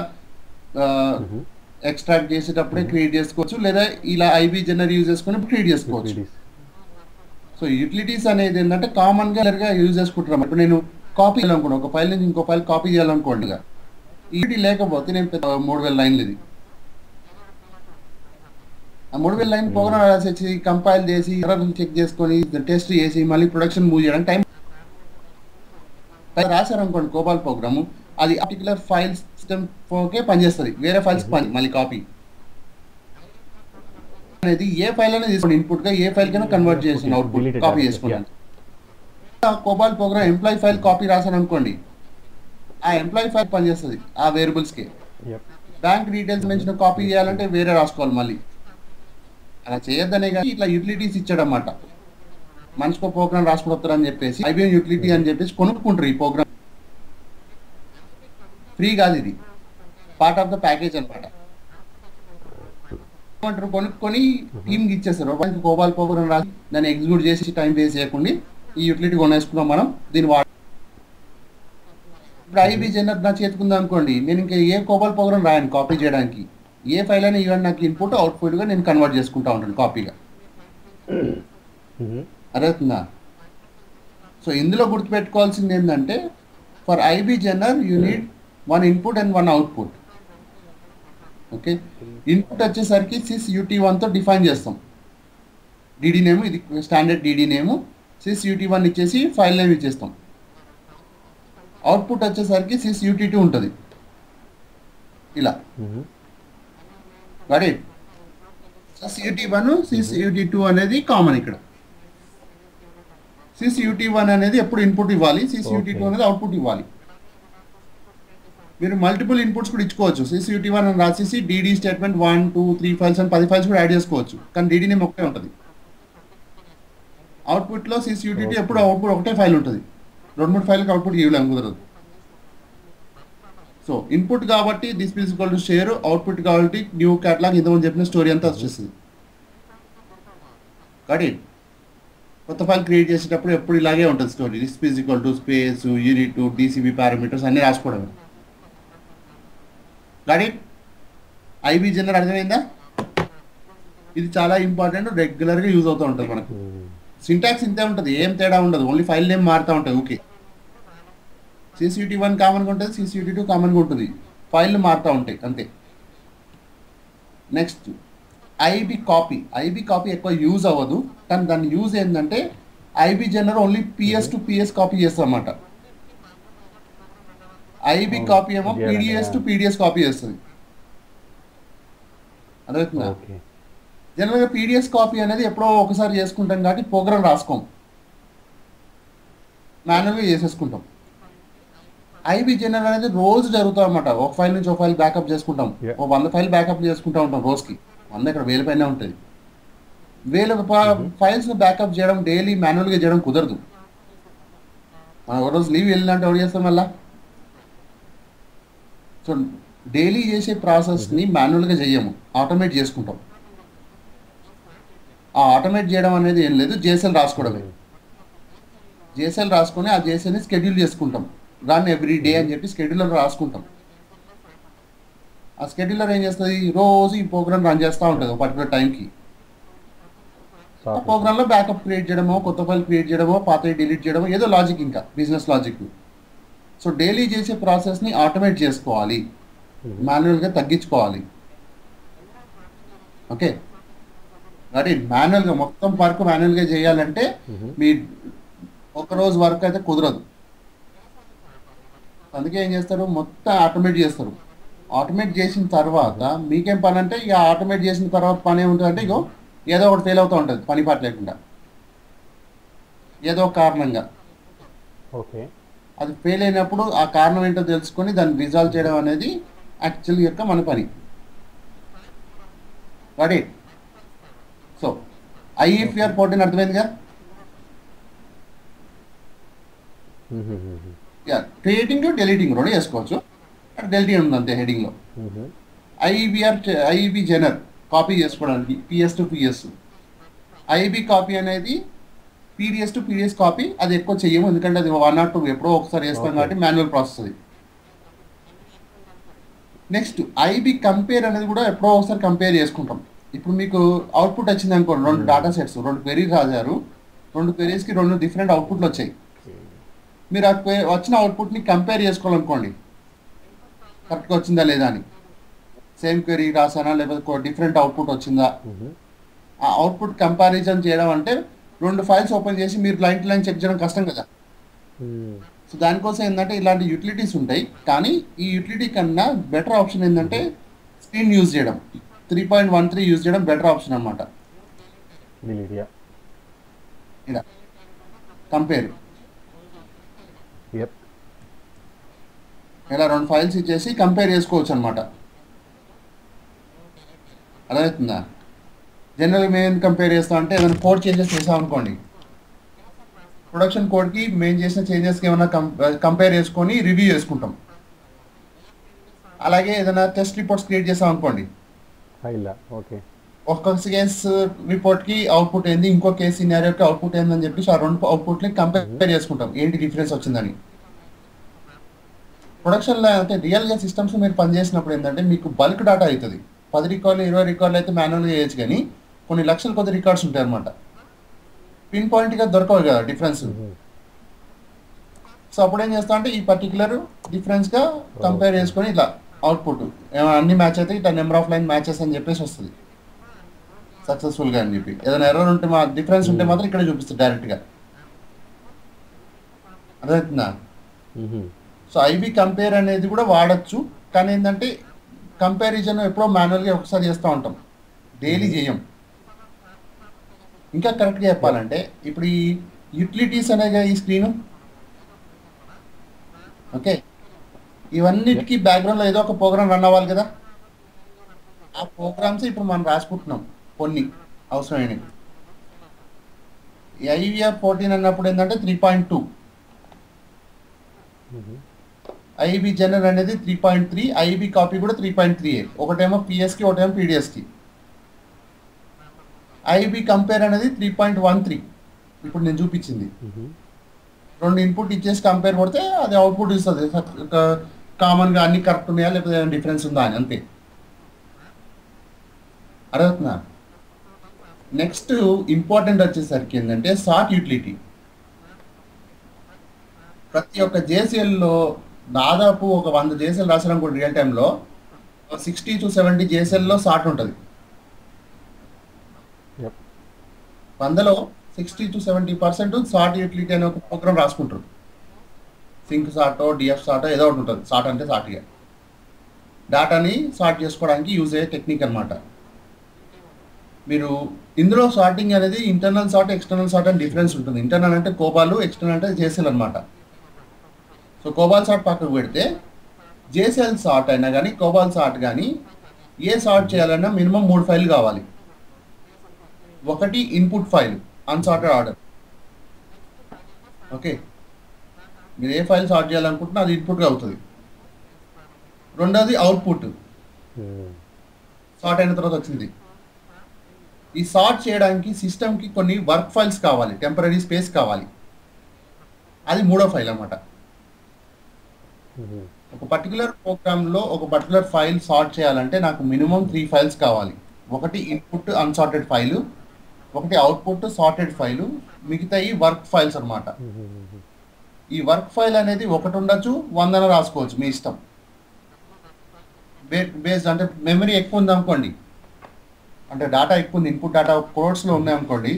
ఎక్స్ట్రాక్ట్ చేసేటప్పుడే క్రియేట్ చేసుకోవచ్చు, లేదా ఇలా IB జనరల్ యూజ్ చేసుకొని క్రియేట్ చేసుకోవచ్చు. సో యూటిలిటీస్ అనేది ఏంటంటే కామన్గా యూజ్ చేసుకుంటున్నాం. ఇప్పుడు నేను కాపీ చేయాలనుకోండి, ఒక ఫైల్ నుంచి ఇంకో ఫైల్ కాపీ చేయాలనుకోండి, యూటిలిటీ లేకపోతే నేను 3000 లైన్లు ఇది, ఆ 3000 లైన్ ప్రోగ్రామ్ రాసేసి కంపైల్ చేసి చెక్ చేసుకొని టెస్ట్ చేసి మళ్ళీ ప్రొడక్షన్ మూవ్ చేయడానికి టైం రాశారనుకోండి కోబాల్ ప్రోగ్రాము, అది పర్టికులర్ ఫైల్ సిస్టమ్ ఓకే పనిచేస్తుంది, వేరే ఫైల్స్ మళ్ళీ కాపీ అనేది ఏ ఫైల్ అనేది తీసుకోండి ఇన్పుట్గా, ఏ ఫైల్ కైనా కన్వర్ట్ చేసిన అవుట్పుట్ కాపీ చేసుకోండి. COBOL program employee file copy రాశాను అనుకోండి, ఆ ఎంప్లాయీ ఫైల్ పనిచేస్తుంది ఆ వేరియబుల్స్కి. బ్యాంక్ డీటెయిల్స్ mention కాపీ చేయాలంటే వేరే రాసుకోవాలి మళ్ళీ. అలా చేయొద్దనే కానీ ఇట్లా యూటిలిటీస్ ఇచ్చాడన్నమాట. మనిషికో ప్రోగ్రామ్ రాసుకుంటారని చెప్పేసి IBM యూటిలిటీ అని చెప్పేసి కొనుక్కుంటారు. ఈ ప్రోగ్రామ్ ఫ్రీ కాదు, ఇది పార్ట్ ఆఫ్ ద ప్యాకేజ్ అనమాట. ఏమంటారు, కొనుక్కొని టీమ్కి ఇచ్చేస్తారు. కోబాల్ ప్రోగ్రామ్ రాసి దాన్ని ఎగ్జిక్యూట్ చేసి టైం వేస్ట్ చేయకుండా ఈ యూటిలిటీ కొనేసుకున్నాం మనం, దీన్ని ఇప్పుడు IB జనరల్ నా చేతుకుందాం అనుకోండి, నేను ఇంకా ఏ కోబాల్ ప్రోగ్రామ్ రాయను కాపీ చేయడానికి. ఏ ఫైల్ అయినా ఈవెన్ నాకు ఇన్పుట్ అవుట్పుట్గా నేను కన్వర్ట్ చేసుకుంటా ఉంటాను కాపీగా. అర్థవుతుందా? సో ఇందులో గుర్తుపెట్టుకోవాల్సింది ఏంటంటే for IB general you need 1 input and 1 output. Okay, input వచ్చేసరికి sysut1తో డిఫైన్ చేస్తాం. DD నేమ్, ఇది స్టాండర్డ్ DD నేము. sysut1 ఇచ్చేసి ఫైల్ నేమ్ ఇచ్చేస్తాం. అవుట్పుట్ వచ్చేసరికి sysut2 ఉంటుంది ఇలా. రైట్, sysut1 sysut2 అనేది కామన్ ఇక్కడ. sysut1 అనేది ఎప్పుడు ఇన్పుట్ ఇవ్వాలి, sysut2 అనేది అవుట్పుట్ ఇవ్వాలి. మీరు మల్టిపుల్ ఇన్పుట్స్ కూడా ఇచ్చుకోవచ్చు. sysut1 అని రాసేసి DD స్టేట్మెంట్ 1 2 3 ఫైల్స్ అని 10 ఫైల్స్ కూడా యాడ్ చేసుకోవచ్చు, కానీ DD నేమ్ ఒకటే ఉంటుంది. అవుట్పుట్లో sysut2 ఎప్పుడు అవుట్పుట్ ఒకటే ఫైల్ ఉంటుంది, 2-3 ఫైల్కి అవుట్పుట్ ఇవ్వలేము, కుదరదు. సో ఇన్పుట్ కాబట్టి this is equal to share, output కాబట్టి న్యూ క్యాటలాగ్, ఇంతకుముందు చెప్పిన స్టోరీ అంతా వచ్చేస్తుంది. కాబట్టి కొత్త ఫైల్ క్రియేట్ చేసేటప్పుడు ఎప్పుడు ఇలాగే ఉంటుంది story. This is equal to space, unit, DCB parameters అన్నీ రాసుకోవడం. కాబట్టి IB జనరల్ అర్థమైందా? ఇది చాలా ఇంపార్టెంట్, రెగ్యులర్గా యూజ్ అవుతూ ఉంటుంది మనకు. సింటాక్స్ ఇంతే ఉంటుంది, ఏం తేడా ఉండదు, ఓన్లీ ఫైల్ నేమ్ మారుతూ ఉంటుంది. ఓకే, sysut1 కామన్గా ఉంటుంది, sysut2 కామన్గా ఉంటుంది, ఫైళ్ళు మారుతూ ఉంటాయి అంతే. Next IB copy. IB copy ఎక్కువ యూజ్ అవ్వదు, కానీ దాని యూజ్ ఏంటంటే IB general only PS to PS copy చేస్తాం అన్నమాట. ఐబీ కాపీ ఏమో పీడిఎస్ టు పీడిఎస్ కాపీ చేస్తుంది. అర్థమవుతుందా? ఓకే. జనరల్గా పీడిఎస్ కాపీ అనేది ఎప్పుడో ఒకసారి చేసుకుంటాం కాబట్టి ప్రోగ్రామ్ రాసుకోం, మాన్యువల్గా చేసేసుకుంటాం. ఐబీ జనరల్ అనేది రోజు జరుగుతాం అన్నమాట. ఒక ఫైల్ నుంచి ఒక ఫైల్ బ్యాకప్ చేసుకుంటాం. ఒక 100 ఫైల్ బ్యాకప్ చేసుకుంటూ ఉంటాం రోజుకి. 100 ఇక్కడ 1000 పైన ఉంటుంది. 1000 ఫైల్స్ని బ్యాకప్ చేయడం డైలీ మాన్యువల్గా చేయడం కుదరదు. మనం ఒక రోజు లీవ్ వెళ్ళినట్టు ఎవరు చేస్తాం మళ్ళా. సో డైలీ చేసే ప్రాసెస్ని మాన్యువల్గా చేయము, ఆటోమేట్ చేసుకుంటాం. ఆ ఆటోమేట్ చేయడం అనేది ఏం లేదు, జేఎస్ఎల్ రాసుకోవడమే. జేఎస్ఎల్ రాసుకొని ఆ జేఎస్ఎల్ని షెడ్యూల్ చేసుకుంటాం. రన్ ఎవ్రీ డే అని చెప్పి షెడ్యూలర్ రాసుకుంటాం. ఆ షెడ్యూలర్ ఏం చేస్తుంది, రోజు ఈ ప్రోగ్రామ్ రన్ చేస్తూ ఉంటుంది ఒక పర్టికులర్ టైంకి. ఆ ప్రోగ్రాంలో బ్యాకప్ క్రియేట్ చేయడమో, కొత్త ఫైల్ క్రియేట్ చేయడమో, పాత డిలీట్ చేయడమో, ఏదో లాజిక్, ఇంకా బిజినెస్ లాజిక్. సో డైలీ చేసే ప్రాసెస్ని ఆటోమేట్ చేసుకోవాలి, మాన్యువల్గా తగ్గించుకోవాలి. ఓకే, కాబట్టి మాన్యువల్గా మొత్తం వర్క్ మాన్యువల్గా చేయాలంటే మీ ఒకరోజు వర్క్ అయితే కుదరదు. అందుకే ఏం చేస్తారు, మొత్తం ఆటోమేట్ చేస్తారు. ఆటోమేట్ చేసిన తర్వాత మీకేం పని అంటే, ఇక ఆటోమేట్ చేసిన తర్వాత పని ఏముంటుందంటే, ఇగో ఏదో ఒకటి ఫెయిల్ అవుతూ ఉంటుంది పని పాట లేకుండా, ఏదో ఒక కారణంగా. ఓకే. అది ఫెయిల్ అయినప్పుడు ఆ కారణం ఏంటో తెలుసుకొని దాన్ని రిజాల్వ్ చేయడం అనేది యాక్చువల్ యొక్క మన పని. వాడి సో ఐఈఫ్ఆర్ 14 అర్థమైందిగా. క్రియేటింగ్ డెలీటింగ్ రెండు చేసుకోవచ్చు, డెలిటింగ్ ఉంది అంతే హెడింగ్లో. ఐఈబీ జనర్ కాపీ చేసుకోవడానికి PS to PS. IB copy అనేది పీడిఎస్ టు పీడిఎస్ కాపీ, అది ఎక్కువ చెయ్యము, ఎందుకంటే అది 1 or 2 ఎప్పుడో ఒకసారి చేస్తాం కాబట్టి మాన్యువల్ ప్రాసెస్ అది. నెక్స్ట్ ఐబీ కంపేర్ అనేది కూడా ఎప్పుడో ఒకసారి కంపేర్ చేసుకుంటాం. ఇప్పుడు మీకు అవుట్పుట్ వచ్చింది అనుకోండి, 2 డేటా సెట్స్, 2 క్వెరీస్ రాశారు, 2 క్వెరీస్కి 2 డిఫరెంట్ అవుట్పుట్లు వచ్చాయి. మీరు ఆ వచ్చిన అవుట్పుట్ని కంపేర్ చేసుకోవాలనుకోండి, కరెక్ట్గా వచ్చిందా లేదా అని. సేమ్ క్వెరీ రాసానా లేకపోతే డిఫరెంట్ అవుట్పుట్ వచ్చిందా, ఆ అవుట్పుట్ కంపారిజన్ చేయడం అంటే 2 ఫైల్స్ ఓపెన్ చేసి మీరు లైన్ టు లైన్ చెక్ చేయడం కష్టం కదా. సో దానికోసం ఏంటంటే ఇలాంటి యూటిలిటీస్ ఉంటాయి. కానీ ఈ యూటిలిటీ కన్నా బెటర్ ఆప్షన్ ఏంటంటే స్క్రీన్ యూజ్ చేయడం, 3.13 యూజ్ చేయడం బెటర్ ఆప్షన్ అనమాట. ఇలా కంపేర్ ఇలా 2 ఫైల్స్ ఇచ్చేసి కంపేర్ చేసుకోవచ్చు అనమాట. అర్థమవుతుందా? జనరల్గా మేము ఎందుకు కంపేర్ చేస్తాం అంటే, ఏదైనా కోడ్ చేంజెస్ చేసాం అనుకోండి, ప్రొడక్షన్ కోడ్కి మేము చేసిన చేంజెస్కి ఏమైనా కంపేర్ చేసుకొని రివ్యూ చేసుకుంటాం. అలాగే ఏదైనా టెస్ట్ రిపోర్ట్స్ క్రియేట్ చేసాం అనుకోండి, ఒక్క కేస్ రిపోర్ట్కి అవుట్పుట్ ఏంది, ఇంకో కేసు సినారియోకి అవుట్పుట్ ఏందని చెప్పేసి ఆ 2 అవుట్పుట్ని కంపేర్ చేసుకుంటాం, ఏంటి డిఫరెన్స్ వచ్చిందని. ప్రొడక్షన్లో అంటే రియల్గా సిస్టమ్స్ మీరు పనిచేసినప్పుడు ఏంటంటే మీకు బల్క్ డేటా అవుతుంది. 10 రికార్డులు 20 రికార్డులు అయితే మాన్యువల్గా చేయొచ్చు, కానీ కొన్ని లక్షల కొద్ది రికార్డ్స్ ఉంటాయి అనమాట. పిన్ పాయింట్గా దొరకవు కదా డిఫరెన్స్. సో అప్పుడు ఏం చేస్తాం అంటే ఈ పర్టికులర్ డిఫరెన్స్గా కంపేర్ చేసుకొని ఇట్లా అవుట్పుట్ అన్ని మ్యాచ్ అయితే ఇట్లా నెంబర్ ఆఫ్ లైన్ మ్యాచెస్ అని చెప్పేసి వస్తుంది సక్సెస్ఫుల్గా అని చెప్పి. ఏదైనా ఎర్రర్ ఉంటే డిఫరెన్స్ ఉంటే మాత్రం ఇక్కడ చూపిస్తుంది డైరెక్ట్గా. అర్థమవుతుందా? సో ఐబీ కంపేర్ అనేది కూడా వాడచ్చు, కానీ ఏంటంటే కంపారిజన్ ఎప్పుడో మాన్యువల్గా ఒకసారి చేస్తూ ఉంటాం, డైలీ చేయం. ఇంకా కరెక్ట్గా చెప్పాలంటే ఇప్పుడు ఈ యూటిలిటీస్ అనేగా ఈ స్క్రీను, ఓకే, ఇవన్నిటికీ బ్యాక్గ్రౌండ్లో ఏదో ఒక ప్రోగ్రామ్ రన్ అవ్వాలి కదా. ఆ ప్రోగ్రామ్స్ ఇప్పుడు మనం రాసుకుంటున్నాం కొన్ని అవసరమైనవి. ఈ ఐవీఆర్ 14 అన్నప్పుడు ఏంటంటే 3.2, ఐబీ జనరల్ అనేది 3.3, ఐబీ కాపీ కూడా 3.3. ఒకటేమో పిఎస్కి, ఒకటేమో పీడిఎస్కి. ఐబీ కంపేర్ అనేది 3.13, ఇప్పుడు నేను చూపించింది. 2 ఇన్పుట్ ఇచ్చేసి కంపేర్ కొడితే అది అవుట్పుట్ ఇస్తుంది, కామన్గా అన్ని కరెక్ట్ ఉన్నాయా లేకపోతే ఏమైనా డిఫరెన్స్ ఉందా అని, అంతే. అర్థమవుతుందా? నెక్స్ట్ ఇంపార్టెంట్ వచ్చేసరికి ఏంటంటే సార్ట్ యూటిలిటీ. ప్రతి ఒక్క జేసీఎల్లో దాదాపు ఒక 100 జేసీఎల్ రాసడం కూడా రియల్ టైంలో 60 to 70 జేసీఎల్లో సార్ట్ ఉంటుంది. 100లో 60-70% సార్ట్ యూటిలిటీ అనే ఒక ప్రోగ్రామ్ రాసుకుంటారు. సింక్ సార్టో డిఎఫ్ సార్టో ఏదో ఒకటి ఉంటుంది. సార్ట్ అంటే సార్ట్గా డేటాని సార్ట్ చేసుకోవడానికి యూజ్ అయ్యే టెక్నిక్ అనమాట. మీరు ఇందులో సార్టింగ్ అనేది ఇంటర్నల్ సార్ట్ ఎక్స్టర్నల్ సార్ట్ అని డిఫరెన్స్ ఉంటుంది. ఇంటర్నల్ అంటే కోబాలు, ఎక్స్టర్నల్ అంటే జేసెల్ అనమాట. సో కోబాల్ సార్ట్ పక్కకు పెడితే జేసెల్ సార్ట్ అయినా కానీ కోబాల్ సార్ట్ కానీ ఏ సార్ట్ చేయాలన్నా మినిమం 3 ఫైళ్ళు కావాలి. ఒకటి input file unsorted order. Okay, మీరు ఏ ఫైల్ సార్ట్ చేయాలనుకుంటున్నా అది ఇన్పుట్గా అవుతుంది. రెండోది అవుట్పుట్, సార్ట్ అయిన తర్వాత వచ్చింది. ఈ సార్ట్ చేయడానికి సిస్టమ్కి కొన్ని వర్క్ ఫైల్స్ కావాలి, టెంపరీ స్పేస్ కావాలి. అది మూడో ఫైల్ అన్నమాట. ఒక పర్టికులర్ ప్రోగ్రామ్లో ఒక పర్టికులర్ ఫైల్ సార్ట్ చేయాలంటే నాకు మినిమం 3 ఫైల్స్ కావాలి. ఒకటి ఇన్పుట్ అన్సార్టెడ్ ఫైలు, ఒకటి అవుట్పుట్ సార్టెడ్ ఫైలు, మిగతా ఈ వర్క్ ఫైల్స్ అనమాట. ఈ వర్క్ ఫైల్ అనేది ఒకటి ఉండొచ్చు, 100 రాసుకోవచ్చు, మీ ఇష్టం. బేస్డ్ అంటే మెమరీ ఎక్కువ ఉంది అనుకోండి, అంటే డేటా ఎక్కువ ఉంది, ఇన్పుట్ డేటా కోడ్స్లో ఉన్నాయనుకోండి,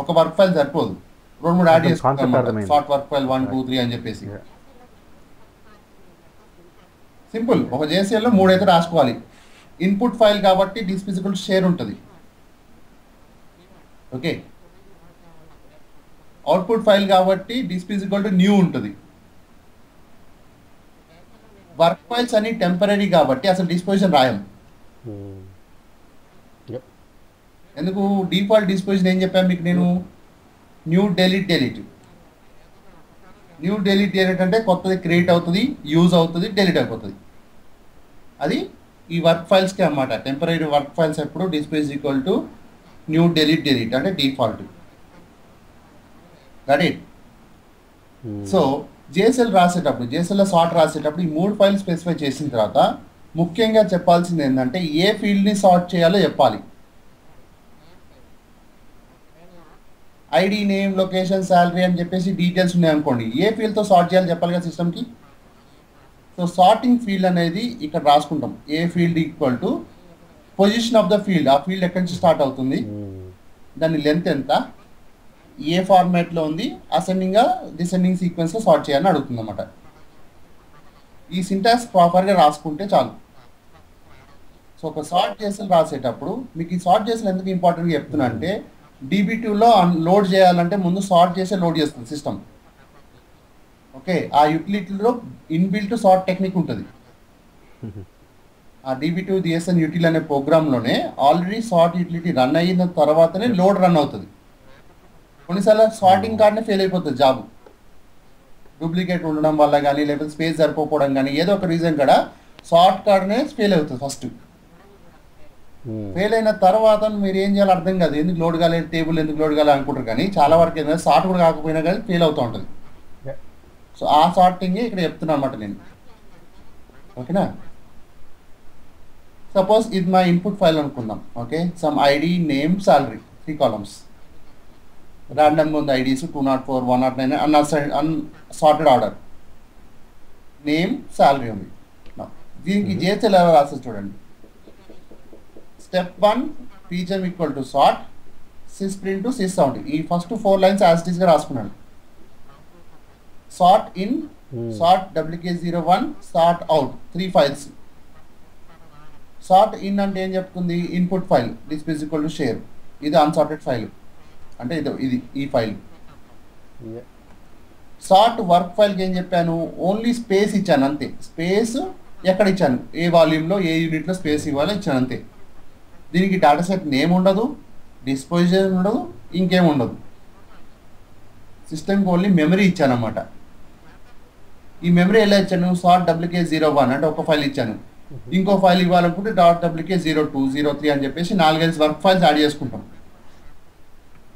ఒక వర్క్ ఫైల్ సరిపోదు, 2-3 యాడ్ చేసుకుంటాం అన్నమాట. సార్ట్ వర్క్ ఫైల్ 1, 2, 3 అని చెప్పేసి. సింపుల్. ఒక జేసీఎల్లో 3 అయితే రాసుకోవాలి. ఇన్పుట్ ఫైల్ కాబట్టి డిస్పిజిబుల్ షేర్ ఉంటుంది. ఓకే, అవుట్పుట్ ఫైల్ కాబట్టి డిస్పిజిబుల్ న్యూ ఉంటుంది. వర్క్ ఫైల్స్ అన్ని టెంపరీ కాబట్టి అసలు డిస్పోజిషన్ రాయం. ఎందుకు? డిఫాల్ట్ డిస్పోజిషన్ ఏం చెప్పాను మీకు నేను? New delete delete. New delete delete అంటే కొత్తది క్రియేట్ అవుతుంది, యూజ్ అవుతుంది, డెలీట్ అయిపోతుంది. అది ఈ వర్క్ ఫైల్స్కి అన్నమాట. టెంపరీ వర్క్ ఫైల్స్ ఎప్పుడు displace equal to new delete delete అంటే default. Got it. So JSL రాసేటప్పుడు, జేఎస్ఎల్లో సార్ట్ రాసేటప్పుడు ఈ 3 ఫైల్ స్పెసిఫై చేసిన తర్వాత ముఖ్యంగా చెప్పాల్సింది ఏంటంటే ఏ ఫీల్డ్ని సార్ట్ చేయాలో చెప్పాలి. ఐడి, నేమ్, లొకేషన్, శాలరీ అని చెప్పేసి డీటెయిల్స్ ఉన్నాయనుకోండి, ఏ ఫీల్డ్తో సార్ట్ చేయాలో చెప్పాలి కదా సిస్టమ్కి. సో సార్టింగ్ ఫీల్డ్ అనేది ఇక్కడ రాసుకుంటాం. ఏ field equal to position of the field. ఆ ఫీల్డ్ ఎక్కడి నుంచి స్టార్ట్ అవుతుంది, దాని లెంత్ ఎంత, ఏ ఫార్మాట్లో ఉంది, అసెండింగ్గా డిసెండింగ్ సీక్వెన్స్లో సార్ట్ చేయాలని అడుగుతుంది అన్నమాట. ఈ సింటాక్స్ ప్రాపర్గా రాసుకుంటే చాలు. సో ఒక సార్ట్ చేసి రాసేటప్పుడు మీకు ఈ సార్ట్ చేసి ఎందుకు ఇంపార్టెంట్గా చెప్తున్నా అంటే DB2లో లోడ్ చేయాలంటే ముందు సార్ట్ చేసే లోడ్ చేస్తుంది సిస్టమ్. ఓకే, ఆ యూటిలిటీలో ఇన్బిల్ట్ సార్ట్ టెక్నిక్ ఉంటుంది. ఆ DB2 DSN యూటిల్ అనే ప్రోగ్రాంలోనే ఆల్రెడీ సార్ట్ యూటిలిటీ రన్ అయిన తర్వాతనే లోడ్ రన్ అవుతుంది. కొన్నిసార్లు సార్టింగ్ కార్డ్నే ఫెయిల్ అయిపోతుంది జాబ్, డూప్లికేట్ ఉండడం వల్ల కానీ లేకపోతే స్పేస్ సరిపోవడం కానీ ఏదో ఒక రీజన్ కూడా సార్ట్ కార్డ్నే ఫెయిల్ అవుతుంది. ఫస్ట్ ఫెయిల్ అయిన తర్వాత మీరు ఏం చేయాలో అర్థం కాదు, ఎందుకు లోడ్ కాలేదు, టేబుల్ ఎందుకు లోడ్ కాలేదు అనుకుంటారు. కానీ చాలా వరకు ఏంటంటే సార్ట్ కూడా కాకపోయినా కానీ ఫెయిల్ అవుతూ ఉంటుంది. సో ఆ సార్టింగ్ ఇక్కడ చెప్తున్నా అనమాట నేను. ఓకేనా? సపోజ్ ఇది మా ఇన్పుట్ ఫైల్ అనుకుందాం. Okay, some ID, name, salary 3 columns. ర్యాండమ్గా ఉంది IDs 204, 109 unsorted order. Name, salary ఉంది. దీనికి జేఎస్ఎల్ ఎలా రాస్తుంది చూడండి. Step 1 pgem equal to sort sysprint to sysount. ఈ ఫస్ట్ 4 లైన్స్ యాజ్ ఇట్ ఈస్గా రాసుకున్నాను. Sort in, sort wk01, sort out 3 files. Sort in అంటే ఏం చెప్తుంది? Input file displace equal to share. ఇది అన్సార్టెడ్ ఫైల్ అంటే ఇది ఈ ఫైల్. సార్ట్ వర్క్ ఫైల్కి ఏం చెప్పాను? ఓన్లీ స్పేస్ ఇచ్చాను అంతే. స్పేస్ ఎక్కడ ఇచ్చాను, ఏ వాల్యూమ్లో ఏ యూనిట్లో స్పేస్ ఇవ్వాలో ఇచ్చాను అంతే. దీనికి డేటా సెట్ నేమ్ ఉండదు, డిస్పోజిషన్ ఉండదు, ఇంకేం ఉండదు. సిస్టమ్కి ఓన్లీ మెమరీ ఇచ్చాను అన్నమాట. ఈ మెమరీ ఎలా ఇచ్చాను? సార్ట్ wk01 అంటే ఒక ఫైల్ ఇచ్చాను. ఇంకో ఫైల్ ఇవ్వాలనుకుంటే .wk02, 03 అని చెప్పేసి 4-5 వర్క్ ఫైల్స్ యాడ్ చేసుకుంటాం.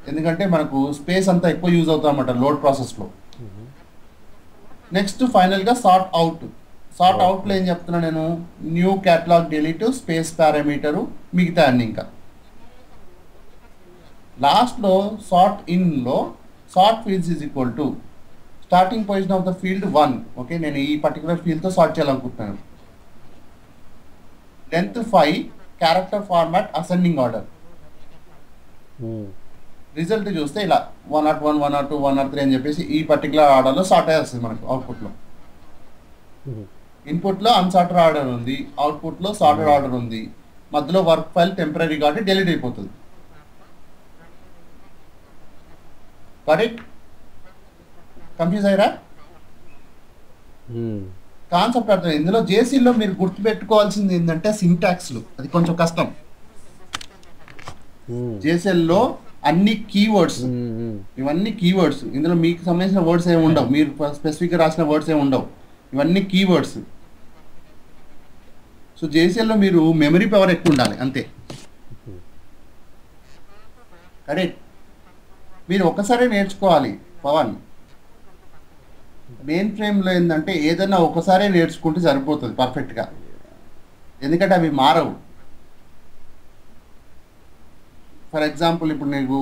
ఎందుకంటే మనకు స్పేస్ అంతా ఎక్కువ యూజ్ అవుతుంది అన్నమాట లోడ్ ప్రాసెస్లో. నెక్స్ట్ ఫైనల్గా సార్ట్ అవుట్. సార్ట్ అవుట్లో ఏం చెప్తున్నా నేను? New catalog delete, space parameter, మిగతా అన్ని. ఇంకా లాస్ట్లో సార్ట్ ఇన్లో sort fields is equal to starting position of the field 1. Okay, నేను ఈ పర్టికులర్ ఫీల్డ్తో సార్ట్ చేయాలనుకుంటున్నాను. Length 5, character format ascending order. Result చూస్తే ఇలా 101, 102, 103 అని చెప్పేసి ఈ పర్టికులర్ ఆర్డర్లో సార్ట్ అయ్యి వస్తుంది మనకు అవుట్పుట్లో. ఇన్పుట్లో అన్సార్టెడ్ ఆర్డర్ ఉంది, అవుట్పుట్లో సార్టెడ్ ఆర్డర్ ఉంది, మధ్యలో వర్క్ ఫైల్ టెంపరీ కాబట్టి డిలీట్ అయిపోతుంది. కరెక్ట్? కన్ఫ్యూజ్ అయ్యారా? కాన్సెప్ట్ అర్థం. ఇందులో జేసీలో మీరు గుర్తుపెట్టుకోవాల్సింది ఏంటంటే సింటాక్స్లు, అది కొంచెం కష్టం. జేసీఎల్లో అన్ని కీవర్డ్స్, ఇవన్నీ కీవర్డ్స్. ఇందులో మీకు సంబంధించిన వర్డ్స్ ఏమి ఉండవు, మీరు స్పెసిఫిక్గా రాసిన వర్డ్స్ ఏమి ఉండవు, ఇవన్నీ కీవర్డ్స్. సో జేసీఎల్లో మీరు మెమరీ పవర్ ఎక్కువ ఉండాలి అంతే. కరెక్ట్? మీరు ఒక్కసారి నేర్చుకోవాలి పవన్. మెయిన్ ఫ్రేమ్లో ఏంటంటే ఏదైనా ఒకసారి నేర్చుకుంటే సరిపోతుంది పర్ఫెక్ట్గా, ఎందుకంటే అవి మారవు. ఫర్ ఎగ్జాంపుల్ ఇప్పుడు నీకు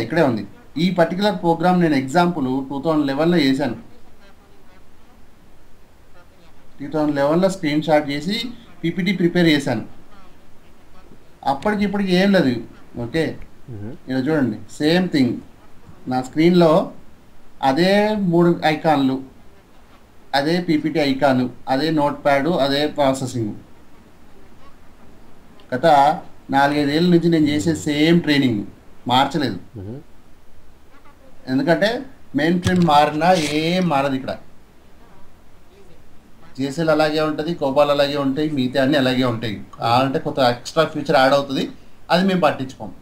ఇక్కడే ఉంది ఈ పర్టికులర్ ప్రోగ్రామ్. నేను ఎగ్జాంపుల్ 2011లో చేశాను. 2011లో స్క్రీన్ షాట్ చేసి పీపీటీ ప్రిపేర్ చేశాను. అప్పటికి ఇప్పటికి ఏం లేదు. ఓకే, ఇలా చూడండి, సేమ్ థింగ్. నా స్క్రీన్లో అదే 3 ఐకాన్లు, అదే పీపీటీ ఐకాను, అదే నోట్ ప్యాడు, అదే ప్రాసెసింగ్. గత 4-5 ఏళ్ళ నుంచి నేను చేసే సేమ్ ట్రైనింగ్, మార్చలేదు. ఎందుకంటే మెయిన్ ఫ్రేమ్ మారినా ఏం మారదు ఇక్కడ. జేసీఎల్ అలాగే ఉంటుంది, కోబాల్ అలాగే ఉంటాయి, మిగతా అన్నీ అలాగే ఉంటాయి. అంటే కొత్త ఎక్స్ట్రా ఫీచర్ యాడ్ అవుతుంది, అది మేము పట్టించుకోము.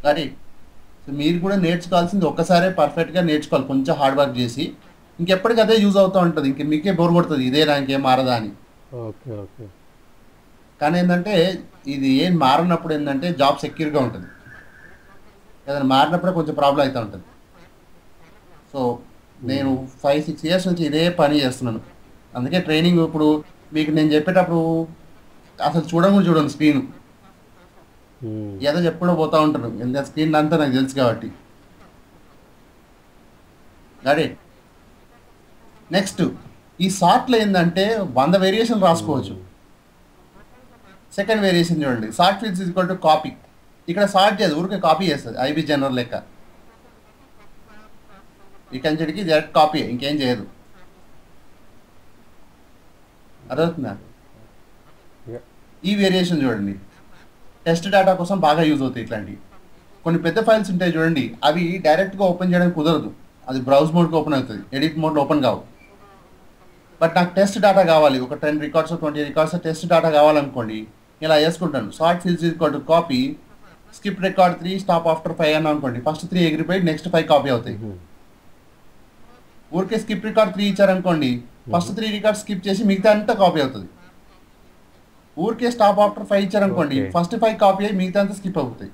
కానీ సో మీరు కూడా నేర్చుకోవాల్సింది ఒక్కసారే పర్ఫెక్ట్గా నేర్చుకోవాలి, కొంచెం హార్డ్ వర్క్ చేసి. ఇంకెప్పటికీ అదే యూజ్ అవుతూ ఉంటుంది, ఇంక మీకే బోర్ కొడుతుంది ఇదే ఇంకేం మారదా అని. Okay okay. కానీ ఏంటంటే ఇది ఏం మారినప్పుడు ఏంటంటే జాబ్ సెక్యూర్గా ఉంటుంది, ఏదైనా మారినప్పుడే కొంచెం ప్రాబ్లం అవుతూ ఉంటుంది. సో నేను 5-6 ఇయర్స్ నుంచి ఇదే పని చేస్తున్నాను. అందుకే ట్రైనింగ్ ఇప్పుడు మీకు నేను చెప్పేటప్పుడు అసలు చూడండి స్క్రీన్, ఏదో చెప్పుకుంటూ పోతూ ఉంటాను, ఎందుకంటే స్క్రీన్ అంతా నాకు తెలుసు కాబట్టి. అదే నెక్స్ట్ ఈ సార్ట్లో ఏంటంటే 100 వేరియేషన్ రాసుకోవచ్చు. సెకండ్ వేరియేషన్ చూడండి, sort fields is equal to copy. ఇక్కడ సార్ట్ చేయదు, ఊరికే కాపీ చేస్తుంది, ఐబీ జనరల్ లెక్క. ఇక్కడి నుంచికి డైరెక్ట్ కాపీ, ఇంకేం చేయదు. అర్థమవుతుందా? ఈ వేరియేషన్ చూడండి, టెస్ట్ డేటా కోసం బాగా యూజ్ అవుతాయి ఇట్లాంటివి. కొన్ని పెద్ద ఫైల్స్ ఉంటాయి చూడండి, అవి డైరెక్ట్గా ఓపెన్ చేయడానికి కుదరదు, అది బ్రౌజ్ మోడ్కి ఓపెన్ అవుతుంది, ఎడిట్ మోడ్లో ఓపెన్ కావు. బట్ నాకు టెస్ట్ డేటా కావాలి, ఒక 10 రికార్డ్స్ 20 రికార్డ్స్ టెస్ట్ డేటా కావాలనుకోండి, ఇలా వేసుకుంటాను. Sort fields equal to copy, skip record 3, stop after 5 అని అనుకోండి. ఫస్ట్ 3 ఎగిరిపోయి నెక్స్ట్ 5 కాపీ అవుతాయి. ఊరికే స్కిప్ రికార్డ్ 3 ఇచ్చారనుకోండి, ఫస్ట్ 3 రికార్డ్స్ స్కిప్ చేసి మిగతా అంతా కాపీ అవుతుంది. ఊరికే స్టాప్ ఆఫ్టర్ 5 ఇచ్చారనుకోండి, ఫస్ట్ 5 కాపీ అయ్యి మిగతా అంతా స్కిప్ అవుతాయి.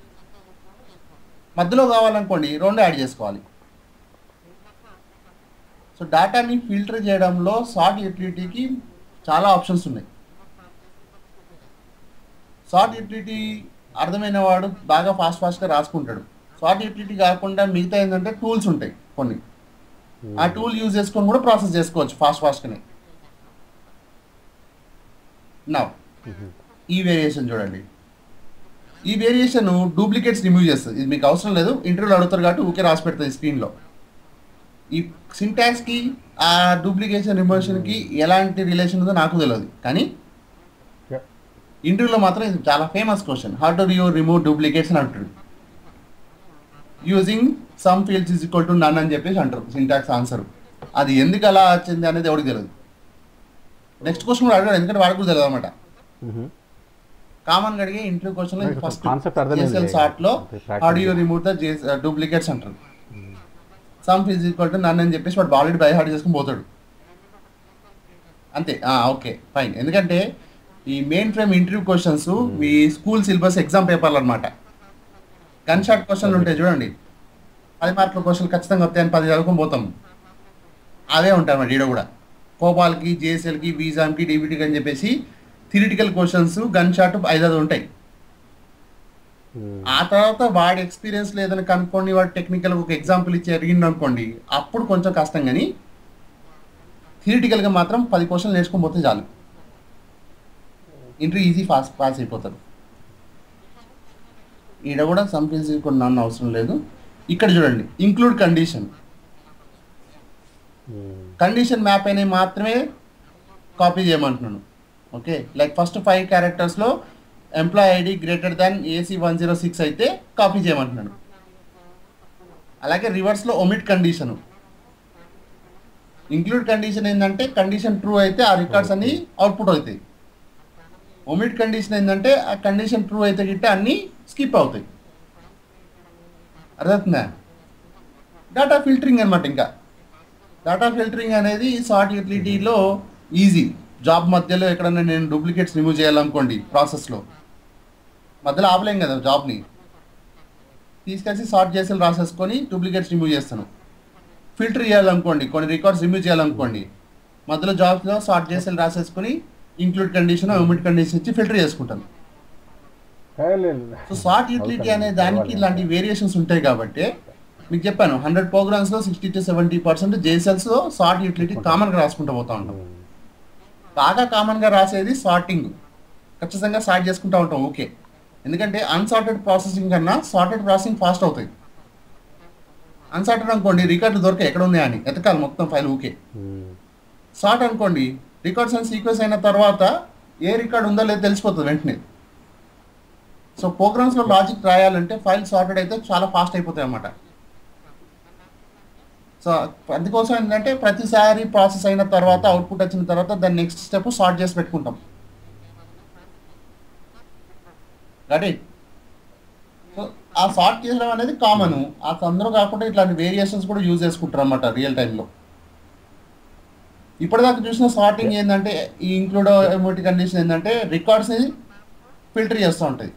మధ్యలో కావాలనుకోండి 2 యాడ్ చేసుకోవాలి. సో డేటాని ఫిల్టర్ చేయడంలో సార్ట్ యూటిలిటీకి చాలా ఆప్షన్స్ ఉన్నాయి. సార్ట్ యూటిలిటీ అర్థమైన వాడు బాగా ఫాస్ట్గా రాసుకుంటాడు. సార్ట్ యూటిలిటీ కాకుండా మిగతా ఏంటంటే టూల్స్ ఉంటాయి కొన్ని, ఆ టూల్ యూజ్ చేసుకొని కూడా ప్రాసెస్ చేసుకోవచ్చు ఫాస్ట్గానే. నా ఈ వేరియేషన్ చూడండి, ఈ వేరియేషన్ డూప్లికేట్స్ రిమూవ్ చేస్తుంది. ఇది మీకు అవసరం లేదు, ఇంటర్వ్యూలో అడుగుతారు కాబట్టి ఊకే రాసి పెడుతుంది స్క్రీన్లో. ఈ సింటాక్స్కి ఆ డూప్లికేషన్ రిమూషన్కి ఎలాంటి రిలేషన్ ఉందో నాకు తెలియదు, కానీ ఇంటర్వ్యూలో మాత్రం ఇది చాలా famous question. How do you remove duplicates అని అంటారు. Using some fields is equal to none అని చెప్పేసి అంటారు సింటాక్స్ ఆన్సర్. అది ఎందుకు అలా వచ్చింది అనేది ఎవరికి తెలియదు. నెక్స్ట్ క్వశ్చన్ కూడా అడగాడు, ఎందుకంటే వాడికి కూడా తెలియదు అనమాట. కామన్గా అడిగే ఇంటర్వ్యూ క్వశ్చన్లో ఫస్ట్ జేసీఎల్ సార్ట్లో how do you remove the duplicates అంటారు. Sum fields equal to none అని చెప్పేసి వాడు ఆల్రెడీ బై హార్ట్ చేసుకుని పోతాడు అంతే. Okay fine. ఎందుకంటే ఈ మెయిన్ ఫ్రేమ్ ఇంటర్వ్యూ క్వశ్చన్స్ మీ స్కూల్ సిలబస్ ఎగ్జామ్ పేపర్లు అనమాట. గన్ షాట్ క్వశ్చన్లు ఉంటాయి చూడండి, 10 మార్కుల క్వశ్చన్లు ఖచ్చితంగా వస్తాయని 10 చదువుకొని పోతాం, అవే ఉంటాయి అన్నమాట. ఈడ కూడా కోపాల్కి, జేఎస్ఎల్కి, వీజామ్కి, డీబీటీకి అని చెప్పేసి థియరిటికల్ క్వశ్చన్స్ గన్ షాట్ 5 ఉంటాయి. ఆ తర్వాత వాడి ఎక్స్పీరియన్స్ లేదని కనుక్కోండి, వాడు టెక్నికల్ ఒక ఎగ్జాంపుల్ ఇచ్చి అడిగిండు అనుకోండి, అప్పుడు కొంచెం కష్టం. కానీ థియరిటికల్గా మాత్రం 10 క్వశ్చన్లు నేర్చుకొని పోతే చాలు, ఇంటర్వ్యూ ఈజీ పాస్ అయిపోతారు. ఈడ కూడా సమ్ ఫీల్డ్స్ కొన్ని నన్ను అవసరం లేదు. ఇక్కడ చూడండి ఇంక్లూడ్ కండిషన్. కండిషన్ మ్యాప్ అనేవి మాత్రమే కాపీ చేయమంటున్నాను. ఓకే, లైక్ ఫస్ట్ 5 క్యారెక్టర్స్లో employee ID greater than AC106 అయితే కాపీ చేయమంటున్నాను. అలాగే రివర్స్లో ఒమిట్ కండిషను. ఇంక్లూడ్ కండిషన్ ఏంటంటే కండిషన్ ట్రూ అయితే ఆ రికార్డ్స్ అన్ని అవుట్పుట్ అవుతాయి. ఒమిట్ కండిషన్ ఏంటంటే ఆ కండిషన్ ట్రూ అయితే గిట్ట అన్నీ స్కిప్ అవుతాయి. అర్థమవుతుందా? డేటా ఫిల్టరింగ్ అనమాట. ఇంకా డేటా ఫిల్టరింగ్ అనేది సార్ట్ యూటిలిటీలో ఈజీ. జాబ్ మధ్యలో ఎక్కడన్నా నేను డూప్లికేట్స్ రిమూవ్ చేయాలనుకోండి, ప్రాసెస్లో మధ్యలో ఆపలేం కదా, జాబ్ని తీసుకొచ్చి సార్ట్ చేసి రాసేసుకొని డూప్లికేట్స్ రిమూవ్ చేస్తాను. ఫిల్టర్ చేయాలనుకోండి, కొన్ని రికార్డ్స్ రిమూవ్ చేయాలనుకోండి, మధ్యలో జాబ్స్లో సార్ట్ చేసి రాసేసుకొని ఇంక్లూడ్ కండిషన్ ఒమిట్ కండిషన్ ఇచ్చి ఫిల్టర్ చేసుకుంటాను. సో సార్ట్ యూటిలిటీ అనే దానికి ఇలాంటి వేరియేషన్స్ ఉంటాయి. కాబట్టి మీకు చెప్పాను 100 ప్రోగ్రామ్స్లో 60 to 70% JSLస్లో సార్ట్ యూటిలిటీ కామన్గా రాసుకుంటూ పోతూ ఉంటాం. బాగా కామన్గా రాసేది సార్టింగ్. ఖచ్చితంగా సార్ట్ చేసుకుంటూ ఉంటాం. ఓకే, ఎందుకంటే అన్సార్టెడ్ ప్రాసెసింగ్ కన్నా సార్టెడ్ ప్రాసెసింగ్ ఫాస్ట్ అవుతాయి. అన్సార్టెడ్ అనుకోండి రికార్డు దొరకాయి ఎక్కడ ఉన్నాయా అని ఎతకాలి మొత్తం ఫైల్. ఓకే, సార్ట్ అనుకోండి రికార్డ్స్ అని సీక్వెన్స్ అయిన తర్వాత ఏ రికార్డ్ ఉందో లేదో తెలిసిపోతుంది వెంటనే. సో ప్రోగ్రామ్స్లో లాజిక్ రాయాలంటే ఫైల్ సార్టెడ్ అయితే చాలా ఫాస్ట్ అయిపోతాయి అన్నమాట. సో అందుకోసం ఏంటంటే ప్రతిసారి ప్రాసెస్ అయిన తర్వాత అవుట్పుట్ వచ్చిన తర్వాత దాన్ని నెక్స్ట్ స్టెప్ సార్ట్ చేసి పెట్టుకుంటాం. రైట్. సో ఆ సార్ట్ చేయడం అనేది కామన్. ఆ అందరూ కాకుండా ఇట్లాంటి వేరియేషన్స్ కూడా యూజ్ చేసుకుంటారు అన్నమాట రియల్ టైంలో. ఇప్పటిదాకా చూసిన సార్టింగ్ ఏంటంటే ఈ ఇంక్లూడ్ ఒమిట్ కండిషన్ ఏంటంటే రికార్డ్స్ని ఫిల్టర్ చేస్తూ ఉంటుంది.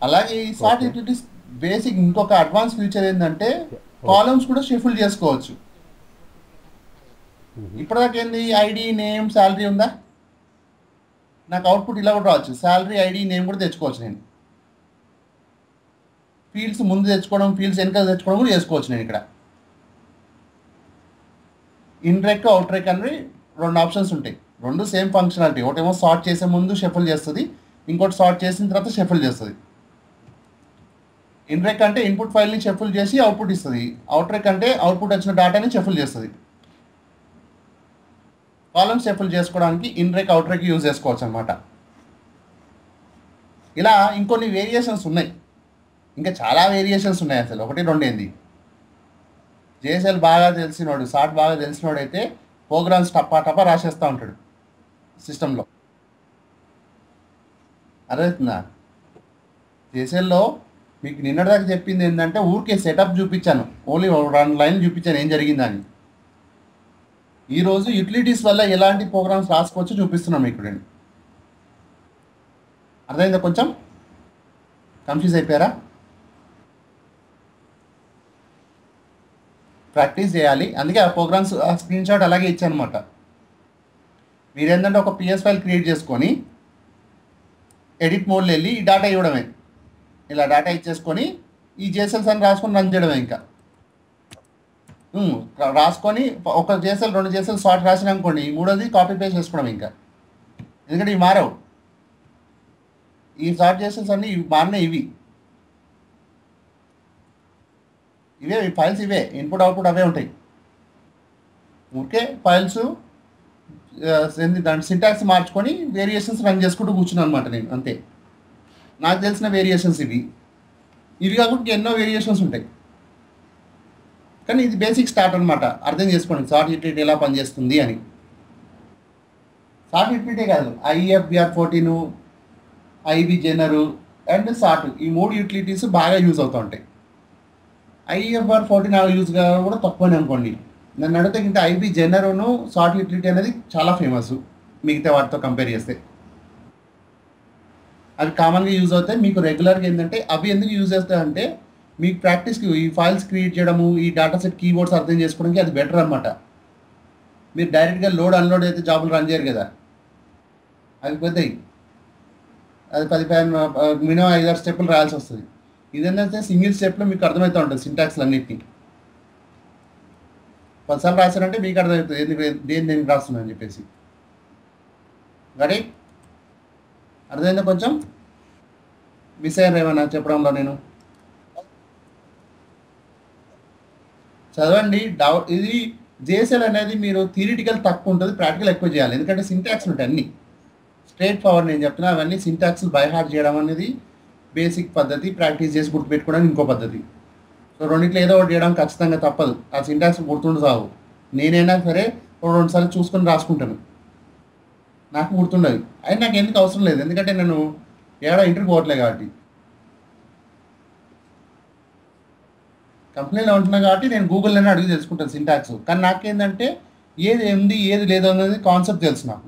అలాగే ఈ సార్ట్ యూటిలిటీస్ బేసిక్ ఇంకొక అడ్వాన్స్ ఫీచర్ ఏంటంటే కాలమ్స్ కూడా షఫుల్ చేసుకోవచ్చు. ఇప్పటిదాకా ఏంది ఐడి నేమ్ శాలరీ ఉందా, నాకు అవుట్పుట్ ఇలా కూడా రావచ్చు. శాలరీ ఐడి నేమ్ కూడా తెచ్చుకోవచ్చు. నేను ఫీల్డ్స్ ముందు తెచ్చుకోవడం, ఫీల్డ్స్ వెనకాల తెచ్చుకోవడం కూడా చేసుకోవచ్చు. నేను ఇక్కడ ఇన్రెక్ అవుట్రెక్ అని 2 ఆప్షన్స్ ఉంటాయి. 2 సేమ్ ఫంక్షనాలిటీ. ఒకటేమో సార్ట్ చేసే ముందు షఫుల్ చేస్తుంది, ఇంకోటి సార్ట్ చేసిన తర్వాత షఫుల్ చేస్తుంది. ఇన్రెక్ అంటే ఇన్పుట్ ఫైల్ని షఫుల్ చేసి అవుట్పుట్ ఇస్తుంది. అవుట్రెక్ అంటే అవుట్పుట్ వచ్చిన డేటాని షఫుల్ చేస్తుంది. కాలమ్స్ షఫుల్ చేసుకోవడానికి ఇన్రెక్ అవుట్రెక్ యూజ్ చేసుకోవచ్చు అనమాట. ఇలా ఇంకొన్ని వేరియేషన్స్ ఉన్నాయి. ఇంకా చాలా వేరియేషన్స్ ఉన్నాయి. అసలు 1-2 ఏంది. JSL బాగా తెలిసినోడు, సార్ట్ బాగా తెలిసినోడు అయితే ప్రోగ్రామ్స్ టపా రాసేస్తూ ఉంటాడు సిస్టంలో. అర్థమవుతుందా? JSLలో మీకు నిన్నటిదాకా చెప్పింది ఏంటంటే ఊరికే సెటప్ చూపించాను, ఓన్లీ 1 లైన్ చూపించాను ఏం జరిగిందని. ఈరోజు యూటిలిటీస్ వల్ల ఎలాంటి ప్రోగ్రామ్స్ రాసుకోవచ్చు చూపిస్తున్నాను మీకు. నేను అర్థమైందా? కొంచెం కన్ఫ్యూజ్ అయిపోయారా? ప్రాక్టీస్ చేయాలి. అందుకే ఆ ప్రోగ్రామ్స్ ఆ స్క్రీన్ షాట్ అలాగే ఇచ్చాను అనమాట. మీరు ఏంటంటే ఒక PS ఫైల్ క్రియేట్ చేసుకొని ఎడిట్ మోడ్లో వెళ్ళి ఈ డేటా ఇవ్వడమే. ఇలా డేటా ఇచ్చేసుకొని ఈ JSLs అని రాసుకొని రన్ చేయడమే. ఇంకా రాసుకొని ఒక JSL 2 JSL సార్ట్ రాసిన అనుకోండి, 3వది కాపీ పేస్ట్ చేసుకోవడం. ఇంకా ఎందుకంటే ఇవి మారవు. ఈ సార్ట్ JSLs అన్నీ మారినాయి. ఇవే ఫైల్స్, ఇవే ఇన్పుట్ అవుట్పుట్ అవే ఉంటాయి. ఓకే, ఫైల్స్ దాని సింటాక్స్ మార్చుకొని వేరియేషన్స్ రన్ చేసుకుంటూ కూర్చున్నాను అనమాట నేను. అంతే, నాకు తెలిసిన వేరియేషన్స్ ఇవి కాకుండా ఎన్నో వేరియేషన్స్ ఉంటాయి. కానీ ఇది బేసిక్ స్టార్ట్ అనమాట. అర్థం చేసుకోండి సార్ట్ యూటిలిటీ ఎలా పనిచేస్తుంది అని. సార్ట్ యూటిలిటీ కాదు, IFBR14, IB జెనరు అండ్ సార్ట్, ఈ 3 యూటిలిటీస్ బాగా యూజ్ అవుతూ ఉంటాయి. IFBR14 యూజ్ కూడా తక్కువనే అనుకోండి. నన్ను అడిగితే ఇంకా IB జెనరును సార్ట్ యూటిలిటీ అనేది చాలా ఫేమస్ మిగతా వాటితో కంపేర్ చేస్తే. అవి కామన్గా యూజ్ అవుతాయి. మీకు రెగ్యులర్గా ఏంటంటే అవి ఎందుకు యూజ్ చేస్తాయంటే మీకు ప్రాక్టీస్కి ఈ ఫైల్స్ క్రియేట్ చేయడము, ఈ డేటా సెట్ కీబోర్డ్స్ అర్థం చేసుకోవడానికి అది బెటర్ అనమాట. మీరు డైరెక్ట్గా లోడ్ అన్లోడ్ అయితే జాబులు రన్ చేయరు కదా, అవి పెద్దవి. అది 10 మినిమం 5-6 స్టెప్పులు రాయాల్సి వస్తుంది. ఇదేంటంటే సింగిల్ స్టెప్లో మీకు అర్థమవుతూ ఉంటుంది సింటాక్స్లు అన్నింటినీ. 10 సార్లు రాశారంటే మీకు అర్థమవుతుంది దేనికి రాస్తున్నాను చెప్పేసి. రెడీ? అర్థమైందా కొంచెం? మిస్ అయ్యారు ఏమన్నా చెప్పడంలో నేను? చదవండి. ఇది జేఎస్ఎల్ అనేది మీరు థియరిటికల్ తక్కువ ఉంటుంది, ప్రాక్టికల్ ఎక్కువ చేయాలి. ఎందుకంటే సింటాక్స్ ఉంటాయి అన్ని స్ట్రేట్ ఫార్వర్డ్. నేను చెప్తున్నా అవన్నీ సింటాక్స్ బై హార్ట్ చేయడం అనేది బేసిక్ పద్ధతి, ప్రాక్టీస్ చేసి గుర్తుపెట్టుకోవడానికి ఇంకో పద్ధతి. సో రెండింటిలో ఏదో ఒకటి చేయడం ఖచ్చితంగా తప్పదు. ఆ సింటాక్స్ గుర్తుండి సాగు. నేనైనా సరే రెండు సార్లు చూసుకొని రాసుకుంటాను, నాకు గుర్తుండదు. అది నాకు ఎందుకు అవసరం లేదు, ఎందుకంటే నేను ఏడా ఇంటర్వ్యూ పోవట్లేదు కాబట్టి, కంపెనీలో ఉంటున్నా కాబట్టి నేను గూగుల్లోనే అడిగి తెలుసుకుంటాను సింటాక్స్. కానీ నాకేంటంటే ఏది ఉంది ఏది లేదు అనేది కాన్సెప్ట్ తెలుసు నాకు.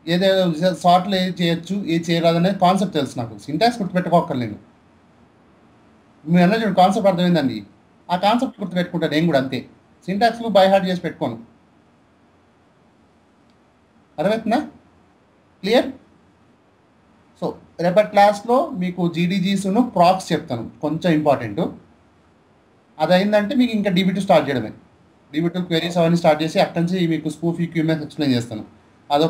ఏదేదో షార్ట్లో ఏది చేయొచ్చు ఏది చేయరాదు అనేది కాన్సెప్ట్ తెలుసు నాకు. సింటాక్స్ గుర్తుపెట్టుకోక్కర్లేదు. మీరు అన్న చూడండి, కాన్సెప్ట్ అర్థమైందండి. ఆ కాన్సెప్ట్ గుర్తుపెట్టుకుంటాను నేను కూడా అంతే. సింటాక్స్లు బై హార్ట్ చేసి పెట్టుకోను. అర్థమవుతుందా? క్లియర్? సో రేపటి క్లాస్లో మీకు జీడీజీస్ను ప్రాక్స్ చెప్తాను, కొంచెం ఇంపార్టెంట్. అది అయిందంటే మీకు ఇంకా డీబీ2 స్టార్ట్ చేయడమే. డీబీ2 క్వెరీస్ అవన్నీ స్టార్ట్ చేసి అక్కడి నుంచి మీకు స్పూఫీ క్యూఎంఎస్ ఎక్స్ప్లెయిన్ చేస్తాను. అదొక